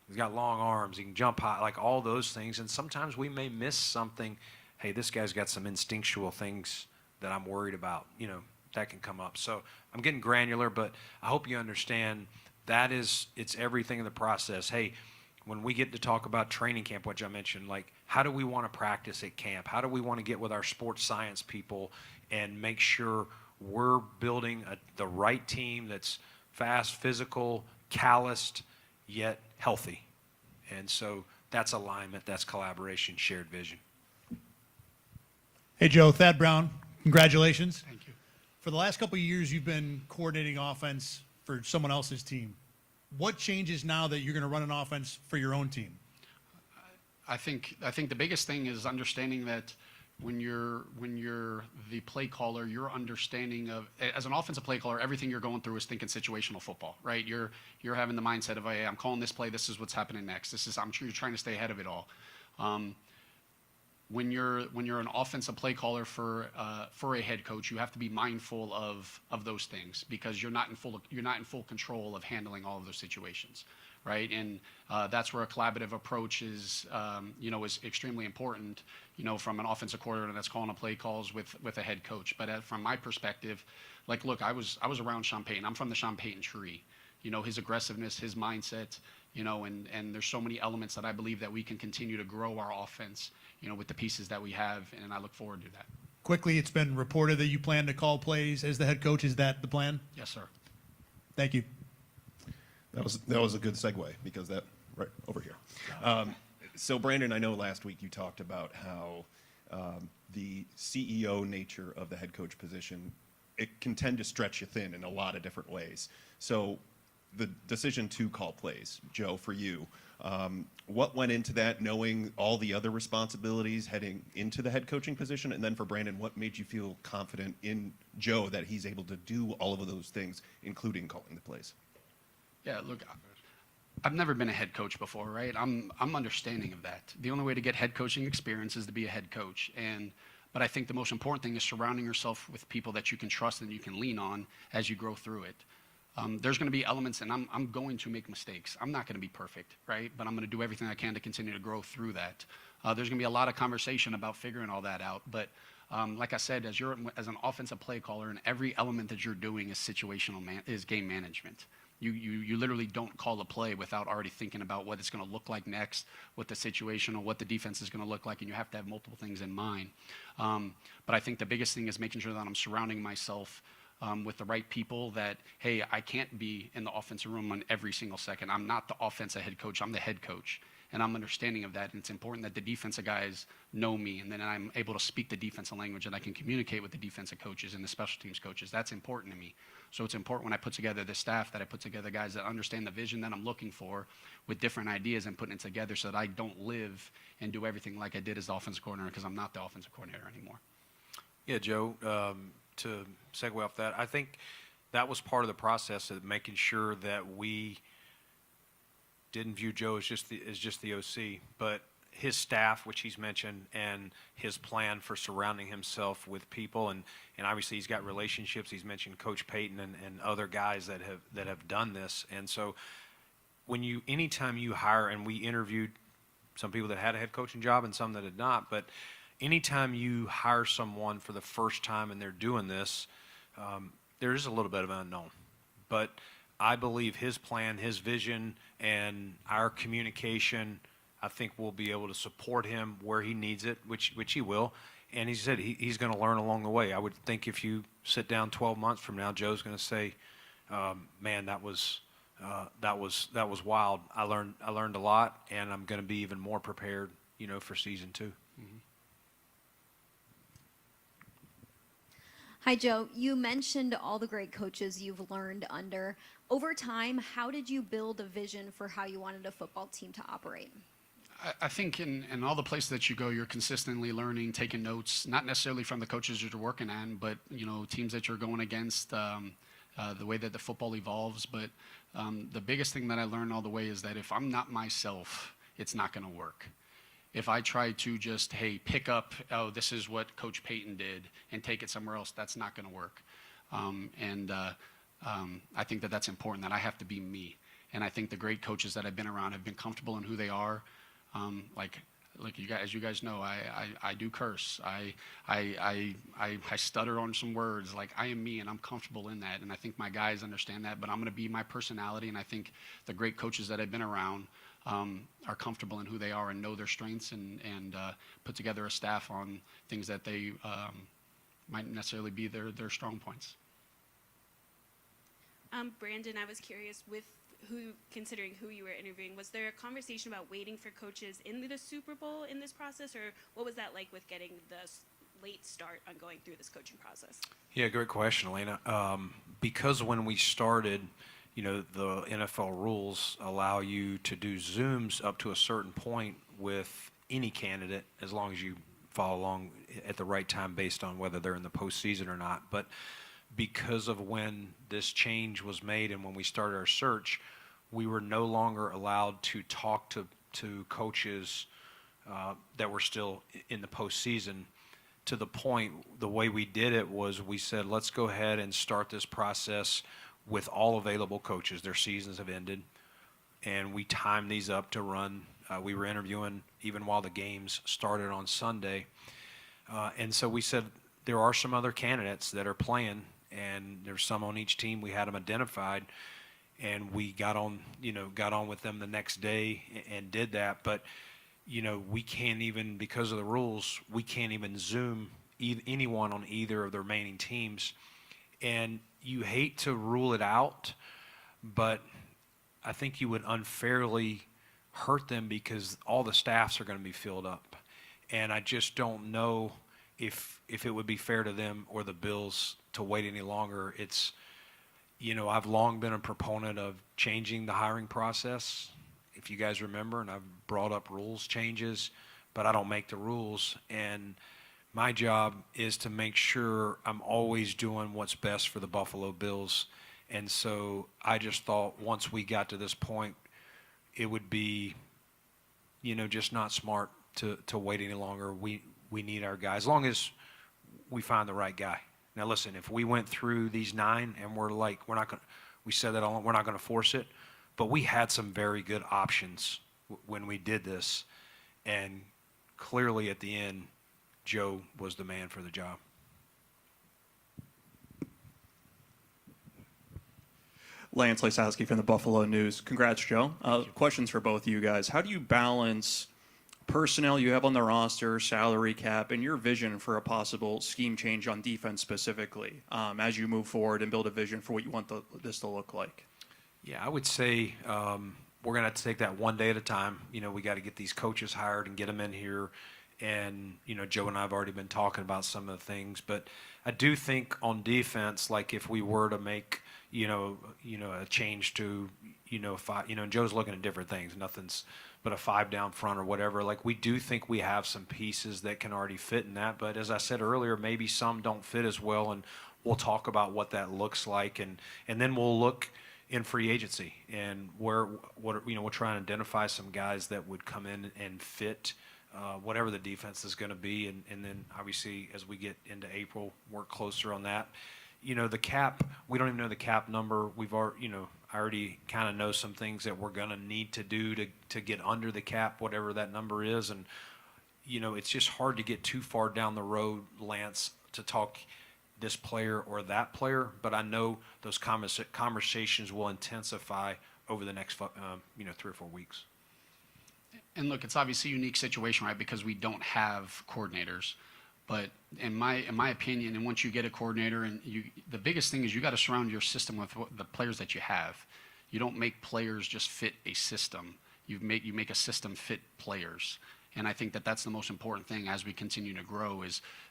He's got long arms. He can jump high, like all those things. And sometimes we may miss something. Hey, this guy's got some instinctual things that I'm worried about. You know, that can come up. So I'm getting granular, but I hope you understand it's everything in the process. Hey, when we get to talk about training camp, which I mentioned, like how do we want to practice at camp? How do we want to get with our sports science people and make sure we're building the right team that's fast, physical, calloused, yet healthy? And so that's alignment, that's collaboration, shared vision. Hey, Joe, Thad Brown, congratulations. Thank you. For the last couple of years, you've been coordinating offense for someone else's team. What changes now that you're going to run an offense for your own team? I think the biggest thing is understanding that when you're the play caller, your understanding of, as an offensive play caller, everything you're going through is thinking situational football, right? You're having the mindset of, hey, I'm calling this play, this is what's happening next. I'm sure you're trying to stay ahead of it all. When you're an offensive play caller for a head coach, you have to be mindful of those things because you're not in full control of handling all of those situations, right? And that's where a collaborative approach is extremely important, from an offensive coordinator that's calling a play calls with a head coach. But from my perspective, like, look, I was around Sean Payton. I'm from the Sean Payton tree. His aggressiveness, his mindset, and there's so many elements that I believe that we can continue to grow our offense, with the pieces that we have, and I look forward to that. Quickly, it's been reported that you plan to call plays as the head coach. Is that the plan? Yes, sir. Thank you. That was a good segue because that right over here. So Brandon, I know last week you talked about how the CEO nature of the head coach position, it can tend to stretch you thin in a lot of different ways. So the decision to call plays, Joe, for you, what went into that, knowing all the other responsibilities heading into the head coaching position? And then for Brandon, what made you feel confident in Joe that he's able to do all of those things, including calling the plays? Yeah, look, I've never been a head coach before, right? I'm understanding of that. The only way to get head coaching experience is to be a head coach. But I think the most important thing is surrounding yourself with people that you can trust and you can lean on as you grow through it. There's going to be elements, and I'm going to make mistakes. I'm not going to be perfect, right? But I'm going to do everything I can to continue to grow through that. There's going to be a lot of conversation about figuring all that out. But like I said, as an offensive play caller, and every element that you're doing is is game management. You literally don't call a play without already thinking about what it's going to look like next, what the situation or what the defense is going to look like, and you have to have multiple things in mind. But I think the biggest thing is making sure that I'm surrounding myself with the right people that, hey, I can't be in the offensive room on every single second. I'm not the offensive head coach. I'm the head coach. And I'm understanding of that. And it's important that the defensive guys know me. And then I'm able to speak the defensive language and I can communicate with the defensive coaches and the special teams coaches. That's important to me. So it's important when I put together the staff that I put together guys that understand the vision that I'm looking for with different ideas and putting it together so that I don't live and do everything like I did as the offensive coordinator because I'm not the offensive coordinator anymore. Yeah, Joe, to segue off that, I think that was part of the process of making sure that we didn't view Joe as just the OC, but his staff, which he's mentioned, and his plan for surrounding himself with people, and obviously he's got relationships. He's mentioned Coach Payton and other guys that have done this, and so anytime you hire, and we interviewed some people that had a head coaching job and some that had not, but anytime you hire someone for the first time and they're doing this, there is a little bit of unknown. But I believe his plan, his vision, and our communication, I think we'll be able to support him where he needs it, which he will. And he said he's going to learn along the way. I would think if you sit down 12 months from now, Joe's going to say, man, that was wild. I learned a lot, and I'm going to be even more prepared, for season 2. Mm-hmm. Hi, Joe. You mentioned all the great coaches you've learned under. Over time, how did you build a vision for how you wanted a football team to operate? I think in all the places that you go, you're consistently learning, taking notes, not necessarily from the coaches that you're working on, but teams that you're going against, the way that the football evolves. But the biggest thing that I learned all the way is that if I'm not myself, it's not going to work. If I try to just, hey, pick up, oh, this is what Coach Payton did, and take it somewhere else, that's not going to work. I think that that's important, that I have to be me. And I think the great coaches that I've been around have been comfortable in who they are. Like you guys, as you guys know, I do curse. I stutter on some words. Like, I am me, and I'm comfortable in that. And I think my guys understand that. But I'm going to be my personality. And I think the great coaches that I've been around are comfortable in who they are and know their strengths and put together a staff on things that they might necessarily be their strong points. Brandon, I was curious considering who you were interviewing, was there a conversation about waiting for coaches in the Super Bowl in this process, or what was that like with getting the late start on going through this coaching process? Yeah, great question, Elena. Because when we started, the NFL rules allow you to do Zooms up to a certain point with any candidate as long as you follow along at the right time based on whether they're in the postseason or not. But because of when this change was made and when we started our search, we were no longer allowed to talk to coaches that were still in the postseason. To the point, the way we did it was we said, let's go ahead and start this process with all available coaches. Their seasons have ended, and we timed these up to run. We were interviewing even while the games started on Sunday. And so we said, there are some other candidates that are playing, and there's some on each team. We had them identified, and we got on with them the next day and did that. But, we can't even, because of the rules, we can't even Zoom anyone on either of the remaining teams. And you hate to rule it out, but I think you would unfairly hurt them because all the staffs are going to be filled up. And I just don't know if it would be fair to them or the Bills to wait any longer. It's, I've long been a proponent of changing the hiring process, if you guys remember, and I've brought up rules changes, but I don't make the rules. And my job is to make sure I'm always doing what's best for the Buffalo Bills. And so I just thought once we got to this point, it would be, just not smart to wait any longer. We need our guys, as long as we find the right guy. Now listen, if we went through these 9 and we said that we're not going to force it, but we had some very good options when we did this. And clearly at the end, Joe was the man for the job. Lance Lysowski from the Buffalo News. Congrats, Joe. Questions for both of you guys. How do you balance personnel you have on the roster, salary cap, and your vision for a possible scheme change on defense specifically as you move forward and build a vision for what you want this to look like? Yeah, I would say we're going to have to take that one day at a time. We got to get these coaches hired and get them in here. And, Joe and I have already been talking about some of the things. But I do think on defense, like if we were to make, a change to, and Joe's looking at different things, nothing's but a 5 down front or whatever. Like we do think we have some pieces that can already fit in that. But as I said earlier, maybe some don't fit as well. And we'll talk about what that looks like. And then we'll look in free agency and we're trying to identify some guys that would come in and fit whatever the defense is going to be, and then obviously as we get into April, work closer on that. The cap, we don't even know the cap number. We've already, I already kind of know some things that we're going to need to do to get under the cap, whatever that number is, and it's just hard to get too far down the road, Lance, to talk this player or that player, but I know those conversations will intensify over the next 3 or 4 weeks. And look, it's obviously a unique situation, right? Because we don't have coordinators. But in my opinion, and once you get a coordinator, and the biggest thing is you got to surround your system with the players that you have. You don't make players just fit a system. You make a system fit players. And I think that's the most important thing as we continue to grow.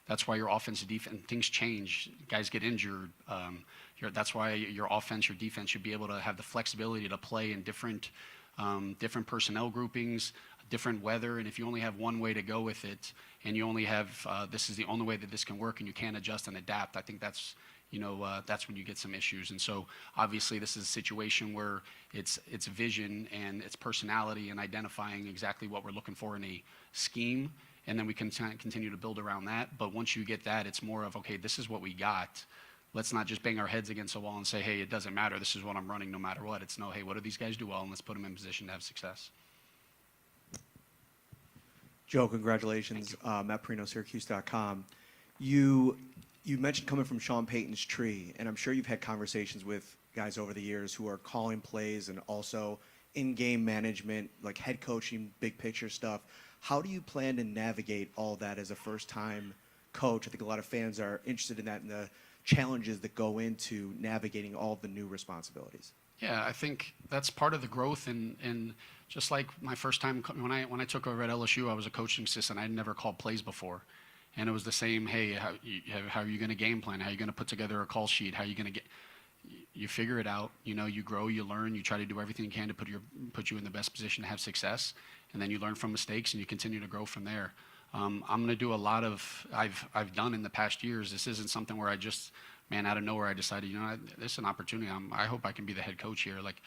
That's why your offense and defense, things change. Guys get injured. That's why your offense, your defense should be able to have the flexibility to play in different personnel groupings, different weather. And if you only have one way to go with it, and you only have this is the only way that this can work, and you can't adjust and adapt, I think that's when you get some issues. And so obviously this is a situation where it's vision and it's personality and identifying exactly what we're looking for in a scheme, and then we can continue to build around that. But once you get that, it's more of, okay, this is what we got. Let's not just bang our heads against the wall and say, hey, it doesn't matter. This is what I'm running no matter what. It's no, hey, what do these guys do well, and let's put them in position to have success. Joe, congratulations. Matt Perino, Syracuse.com. You mentioned coming from Sean Payton's tree, and I'm sure you've had conversations with guys over the years who are calling plays and also in-game management, like head coaching, big picture stuff. How do you plan to navigate all that as a first-time coach? I think a lot of fans are interested in that and the challenges that go into navigating all the new responsibilities. Yeah, I think that's part of the growth, and just like my first time when I took over at LSU, I was a coaching assistant. I'd never called plays before, and it was the same. Hey, how are you going to game plan? How are you going to put together a call sheet? How are you going to get? You figure it out. You know, you grow, you learn, you try to do everything you can to put you in the best position to have success, and then you learn from mistakes and you continue to grow from there. I'm going to do a lot of I've done in the past years. This isn't something where I just out of nowhere I decided, you know, this is an opportunity. I hope I can be the head coach here. Like,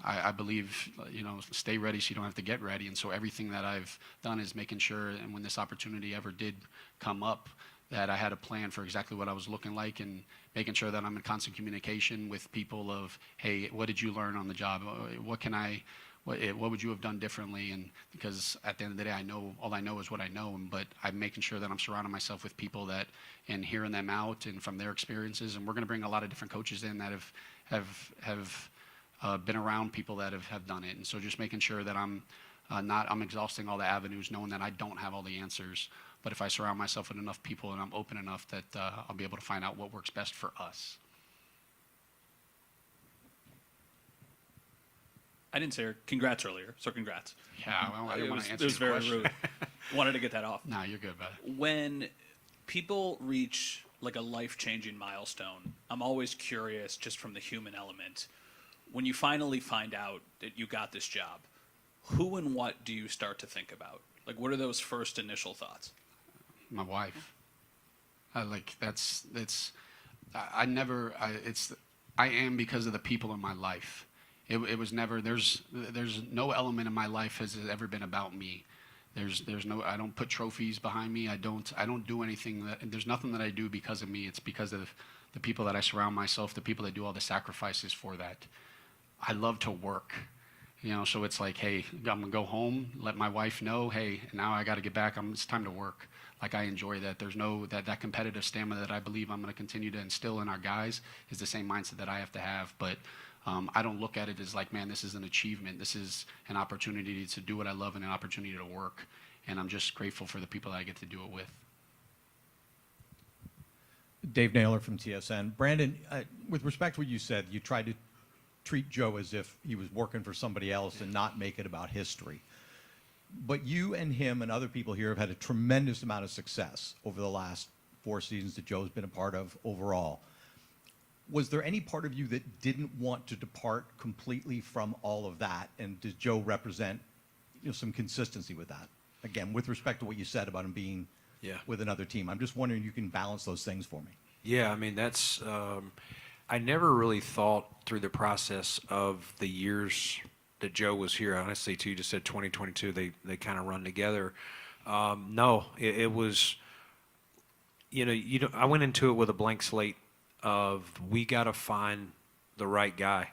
I believe, you know, stay ready so you don't have to get ready. And so everything that I've done is making sure, and when this opportunity ever did come up, that I had a plan for exactly what I was looking like, and making sure that I'm in constant communication with people of, hey, what did you learn on the job? What would you have done differently? And because at the end of the day, all I know is what I know, but I'm making sure that I'm surrounding myself with people that, and hearing them out and from their experiences. And we're going to bring a lot of different coaches in that have been around people that have done it. And so just making sure that I'm exhausting all the avenues, knowing that I don't have all the answers. But if I surround myself with enough people and I'm open enough, that I'll be able to find out what works best for us. I didn't say congrats earlier, so congrats. Yeah, well, I didn't want to answer It was your very question. rude. Wanted to get that off. No, you're good, buddy. When people reach like a life-changing milestone, I'm always curious, just from the human element, when you finally find out that you got this job, who and what do you start to think about? Like, what are those first initial thoughts? My wife. I am because of the people in my life. It was never, there's no element in my life has ever been about me. There's no, I don't put trophies behind me. I don't do anything there's nothing that I do because of me. It's because of the people that I surround myself, the people that do all the sacrifices for that. I love to work, you know, so it's like, hey, I'm gonna go home, let my wife know, hey, now I got to get back. It's time to work. Like, I enjoy that. There's no, that competitive stamina that I believe I'm gonna continue to instill in our guys is the same mindset that I have to have. But I don't look at it as like, man, this is an achievement. This is an opportunity to do what I love and an opportunity to work. And I'm just grateful for the people that I get to do it with. Dave Naylor from TSN. Brandon, with respect to what you said, you tried to treat Joe as if he was working for somebody else and not make it about history. But you and him and other people here have had a tremendous amount of success over the last 4 seasons that Joe's been a part of overall. Was there any part of you that didn't want to depart completely from all of that? And does Joe represent, you know, some consistency with that? Again, with respect to what you said about him being with another team, I'm just wondering if you can balance those things for me. Yeah, I mean, that's, I never really thought through the process of the years that Joe was here. Honestly, too, you just said 2022, they kind of run together. No, it was, you know, I went into it with a blank slate of, we got to find the right guy.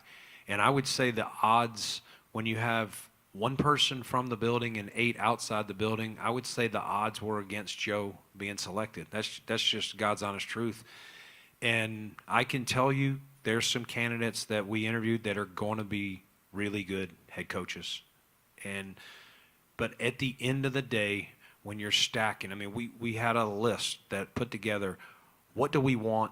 And I would say the odds, when you have one person from the building and 8 outside the building, I would say the odds were against Joe being selected. That's just God's honest truth. And I can tell you, there's some candidates that we interviewed that are going to be really good head coaches. But at the end of the day, when you're stacking, I mean, we had a list that put together, what do we want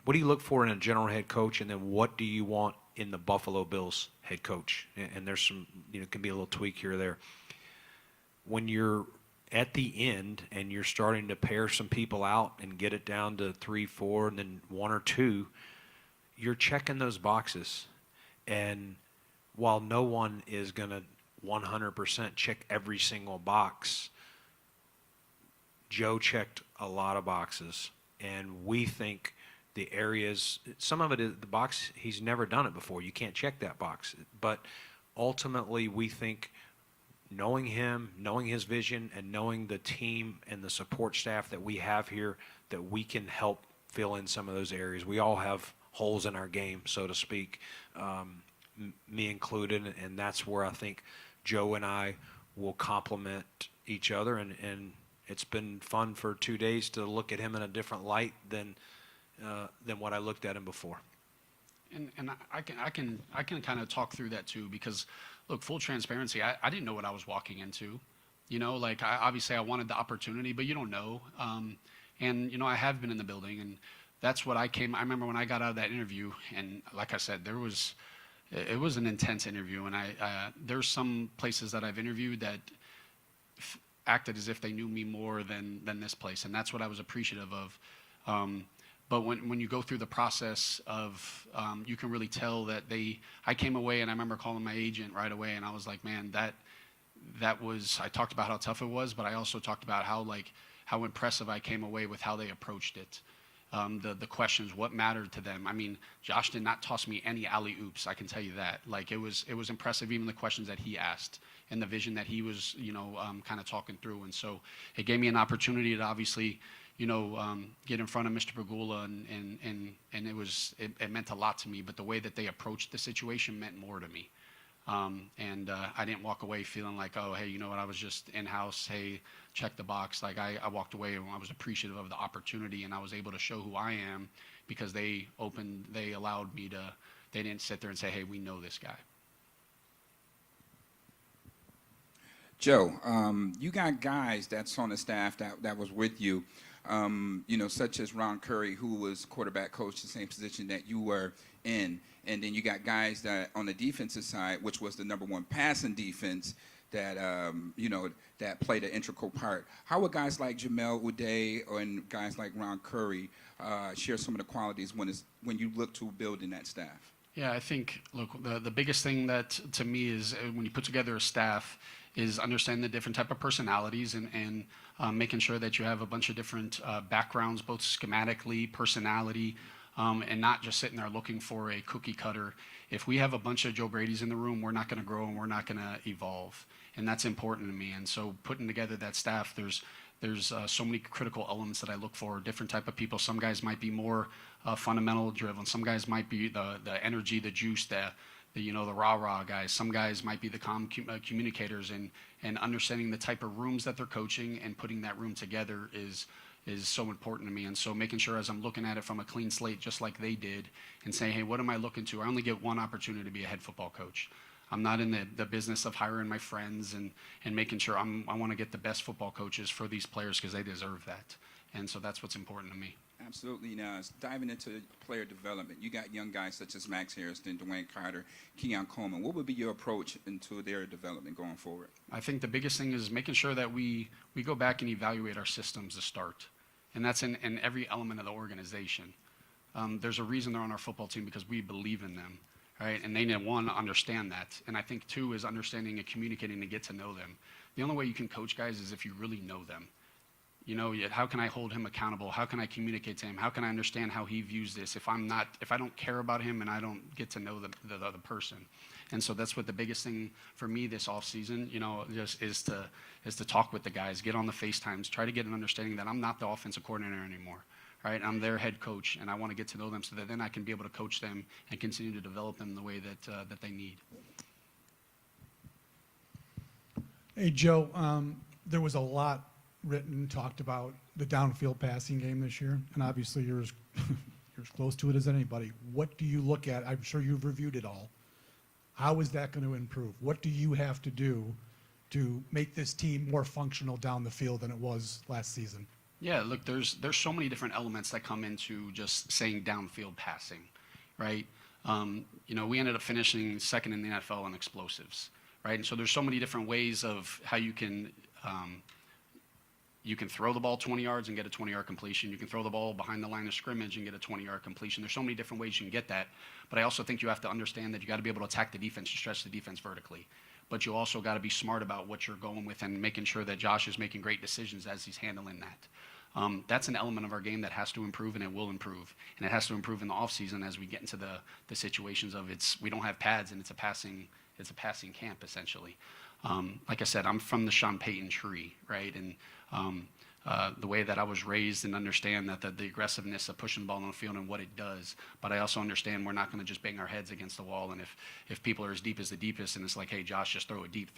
what do you look for in a general head coach, and then what do you want in the Buffalo Bills head coach? And there's some, you know, can be a little tweak here or there. When you're at the end and you're starting to pair some people out and get it down to 3, 4, and then 1 or 2, you're checking those boxes. And while no one is going to 100% check every single box, Joe checked a lot of boxes. And we think the areas, some of it is the box, he's never done it before. You can't check that box. But ultimately, we think knowing him, knowing his vision, and knowing the team and the support staff that we have here, that we can help fill in some of those areas. We all have holes in our game, so to speak, me included, and that's where I think Joe and I will complement each other. And it's been fun for 2 days to look at him in a different light than what I looked at him before. And I can kind of talk through that too, because look, full transparency, I didn't know what I was walking into. You know, like obviously I wanted the opportunity, but you don't know. And you know, I have been in the building, and that's what I remember when I got out of that interview, and like I said, it was an intense interview, and there's some places that I've interviewed that acted as if they knew me more than this place, and that's what I was appreciative of. But when you go through the process of, you can really tell that I came away, and I remember calling my agent right away, and I was like, man, that was, I talked about how tough it was, but I also talked about how impressive I came away with how they approached it. The questions, what mattered to them. I mean, Josh did not toss me any alley-oops, I can tell you that. Like, it was impressive, even the questions that he asked and the vision that he was, you know, kind of talking through. And so it gave me an opportunity to obviously, you know, get in front of Mr. Pegula, and it meant a lot to me. But the way that they approached the situation meant more to me. I didn't walk away feeling like, oh, hey, you know what, I was just in-house, hey, check the box. Like, I walked away and I was appreciative of the opportunity, and I was able to show who I am because they allowed me to, they didn't sit there and say, hey, we know this guy. Joe, you got guys that's on the staff that was with you, you know, such as Ron Curry, who was quarterback coach, the same position that you were in. And then you got guys that on the defensive side, which was the #1 passing defense, that you know, that played an integral part. How would guys like Jamel Uday and guys like Ron Curry share some of the qualities when you look to building that staff? Yeah, I think, look, the biggest thing that to me is when you put together a staff is understanding the different type of personalities and making sure that you have a bunch of different backgrounds, both schematically, personality, and not just sitting there looking for a cookie cutter. If we have a bunch of Joe Brady's in the room, we're not going to grow and we're not going to evolve. And that's important to me. And so putting together that staff, there's so many critical elements that I look for, different type of people. Some guys might be more fundamental driven. Some guys might be the energy, the juice, the rah-rah guys. Some guys might be the calm communicators, and understanding the type of rooms that they're coaching and putting that room together is so important to me. And so making sure as I'm looking at it from a clean slate, just like they did, and saying, hey, what am I looking to? I only get one opportunity to be a head football coach. I'm not in the business of hiring my friends and making sure I want to get the best football coaches for these players because they deserve that. And so that's what's important to me. Absolutely. Now, diving into player development, you got young guys such as Max Harrison, Dwayne Carter, Keon Coleman. What would be your approach into their development going forward? I think the biggest thing is making sure that we go back and evaluate our systems to start. And that's in every element of the organization. There's a reason they're on our football team because we believe in them, right? And they need, one, to understand that. And I think, two, is understanding and communicating to get to know them. The only way you can coach guys is if you really know them. You know, how can I hold him accountable? How can I communicate to him? How can I understand how he views this if I don't care about him and I don't get to know the other person? And so that's what the biggest thing for me this offseason, you know, just is to talk with the guys, get on the FaceTimes, try to get an understanding that I'm not the offensive coordinator anymore, right? I'm their head coach, and I want to get to know them so that then I can be able to coach them and continue to develop them the way that they need. Hey, Joe, there was a lot written, talked about the downfield passing game this year, and obviously you're as close to it as anybody. What do you look at? I'm sure you've reviewed it all. How is that going to improve? What do you have to do to make this team more functional down the field than it was last season? Yeah, look, there's so many different elements that come into just saying downfield passing, right? You know, we ended up finishing second in the NFL in explosives, right? And so there's so many different ways of how you can throw the ball 20 yards and get a 20-yard completion. You can throw the ball behind the line of scrimmage and get a 20-yard completion. There's so many different ways you can get that. But I also think you have to understand that you got to be able to attack the defense and stretch the defense vertically. But you also got to be smart about what you're going with and making sure that Josh is making great decisions as he's handling that. That's an element of our game that has to improve, and it will improve. And it has to improve in the offseason as we get into the situations of we don't have pads and it's a passing camp essentially. Like I said, I'm from the Sean Payton tree, right? And the way that I was raised and understand that the aggressiveness of pushing the ball on the field and what it does. But I also understand we're not going to just bang our heads against the wall. And if people are as deep as the deepest and it's like, hey, Josh, just throw it deep.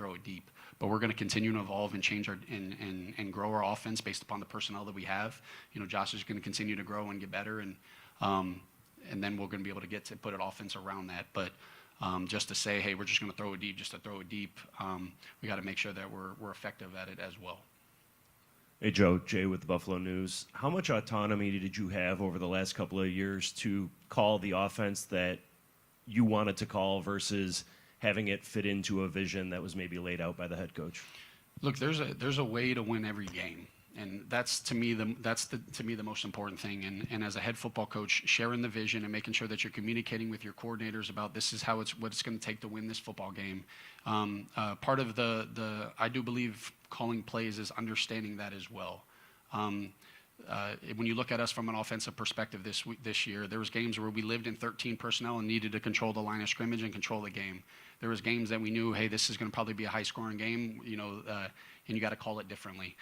But we're going to continue to evolve and change and grow our offense based upon the personnel that we have. You know, Josh is going to continue to grow and get better. And then we're going to be able to get to put an offense around that. But just to say, hey, we're just going to throw it deep, just to throw it deep, we got to make sure that we're effective at it as well. Hey, Joe, Jay with the Buffalo News. How much autonomy did you have over the last couple of years to call the offense that you wanted to call versus having it fit into a vision that was maybe laid out by the head coach? Look, there's a way to win every game, and that's to me the most important thing. And as a head football coach, sharing the vision and making sure that you're communicating with your coordinators about this is what it's going to take to win this football game. Part of I do believe calling plays is understanding that as well. When you look at us from an offensive perspective this year, there was games where we lived in 13 personnel and needed to control the line of scrimmage and control the game. There was games that we knew, hey, this is going to probably be a high-scoring game, and you got to call it differently.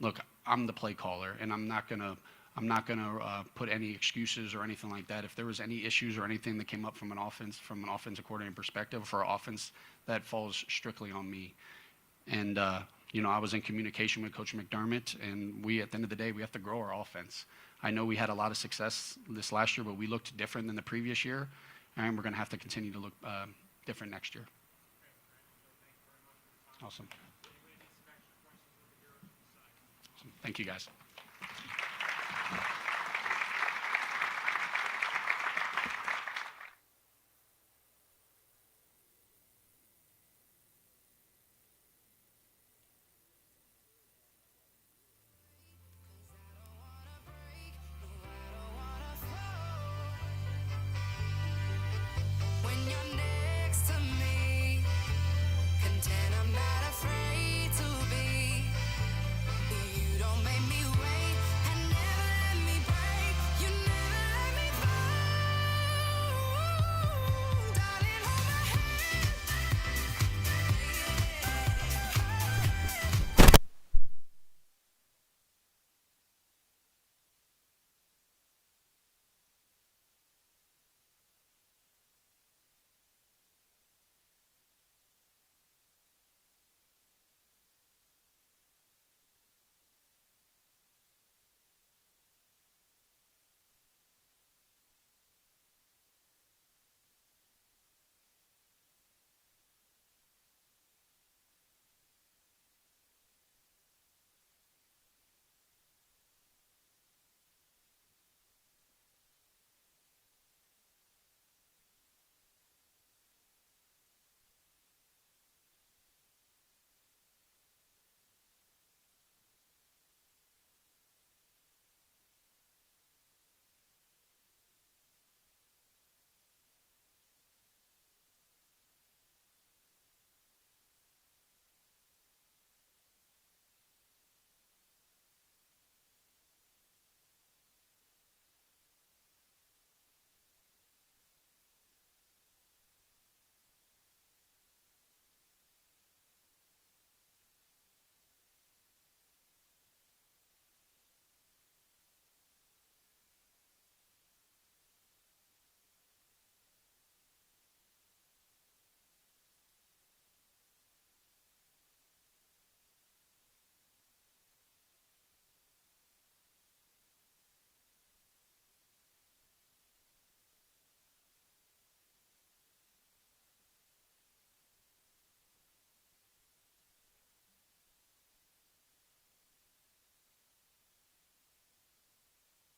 Look, I'm the play caller, and I'm not gonna put any excuses or anything like that. If there was any issues or anything that came up from an offensive coordinating perspective for our offense, that falls strictly on me. And I was in communication with Coach McDermott, and at the end of the day, we have to grow our offense. I know we had a lot of success this last year, but we looked different than the previous year, and we're going to have to continue to look different next year. Awesome. Thank you, guys.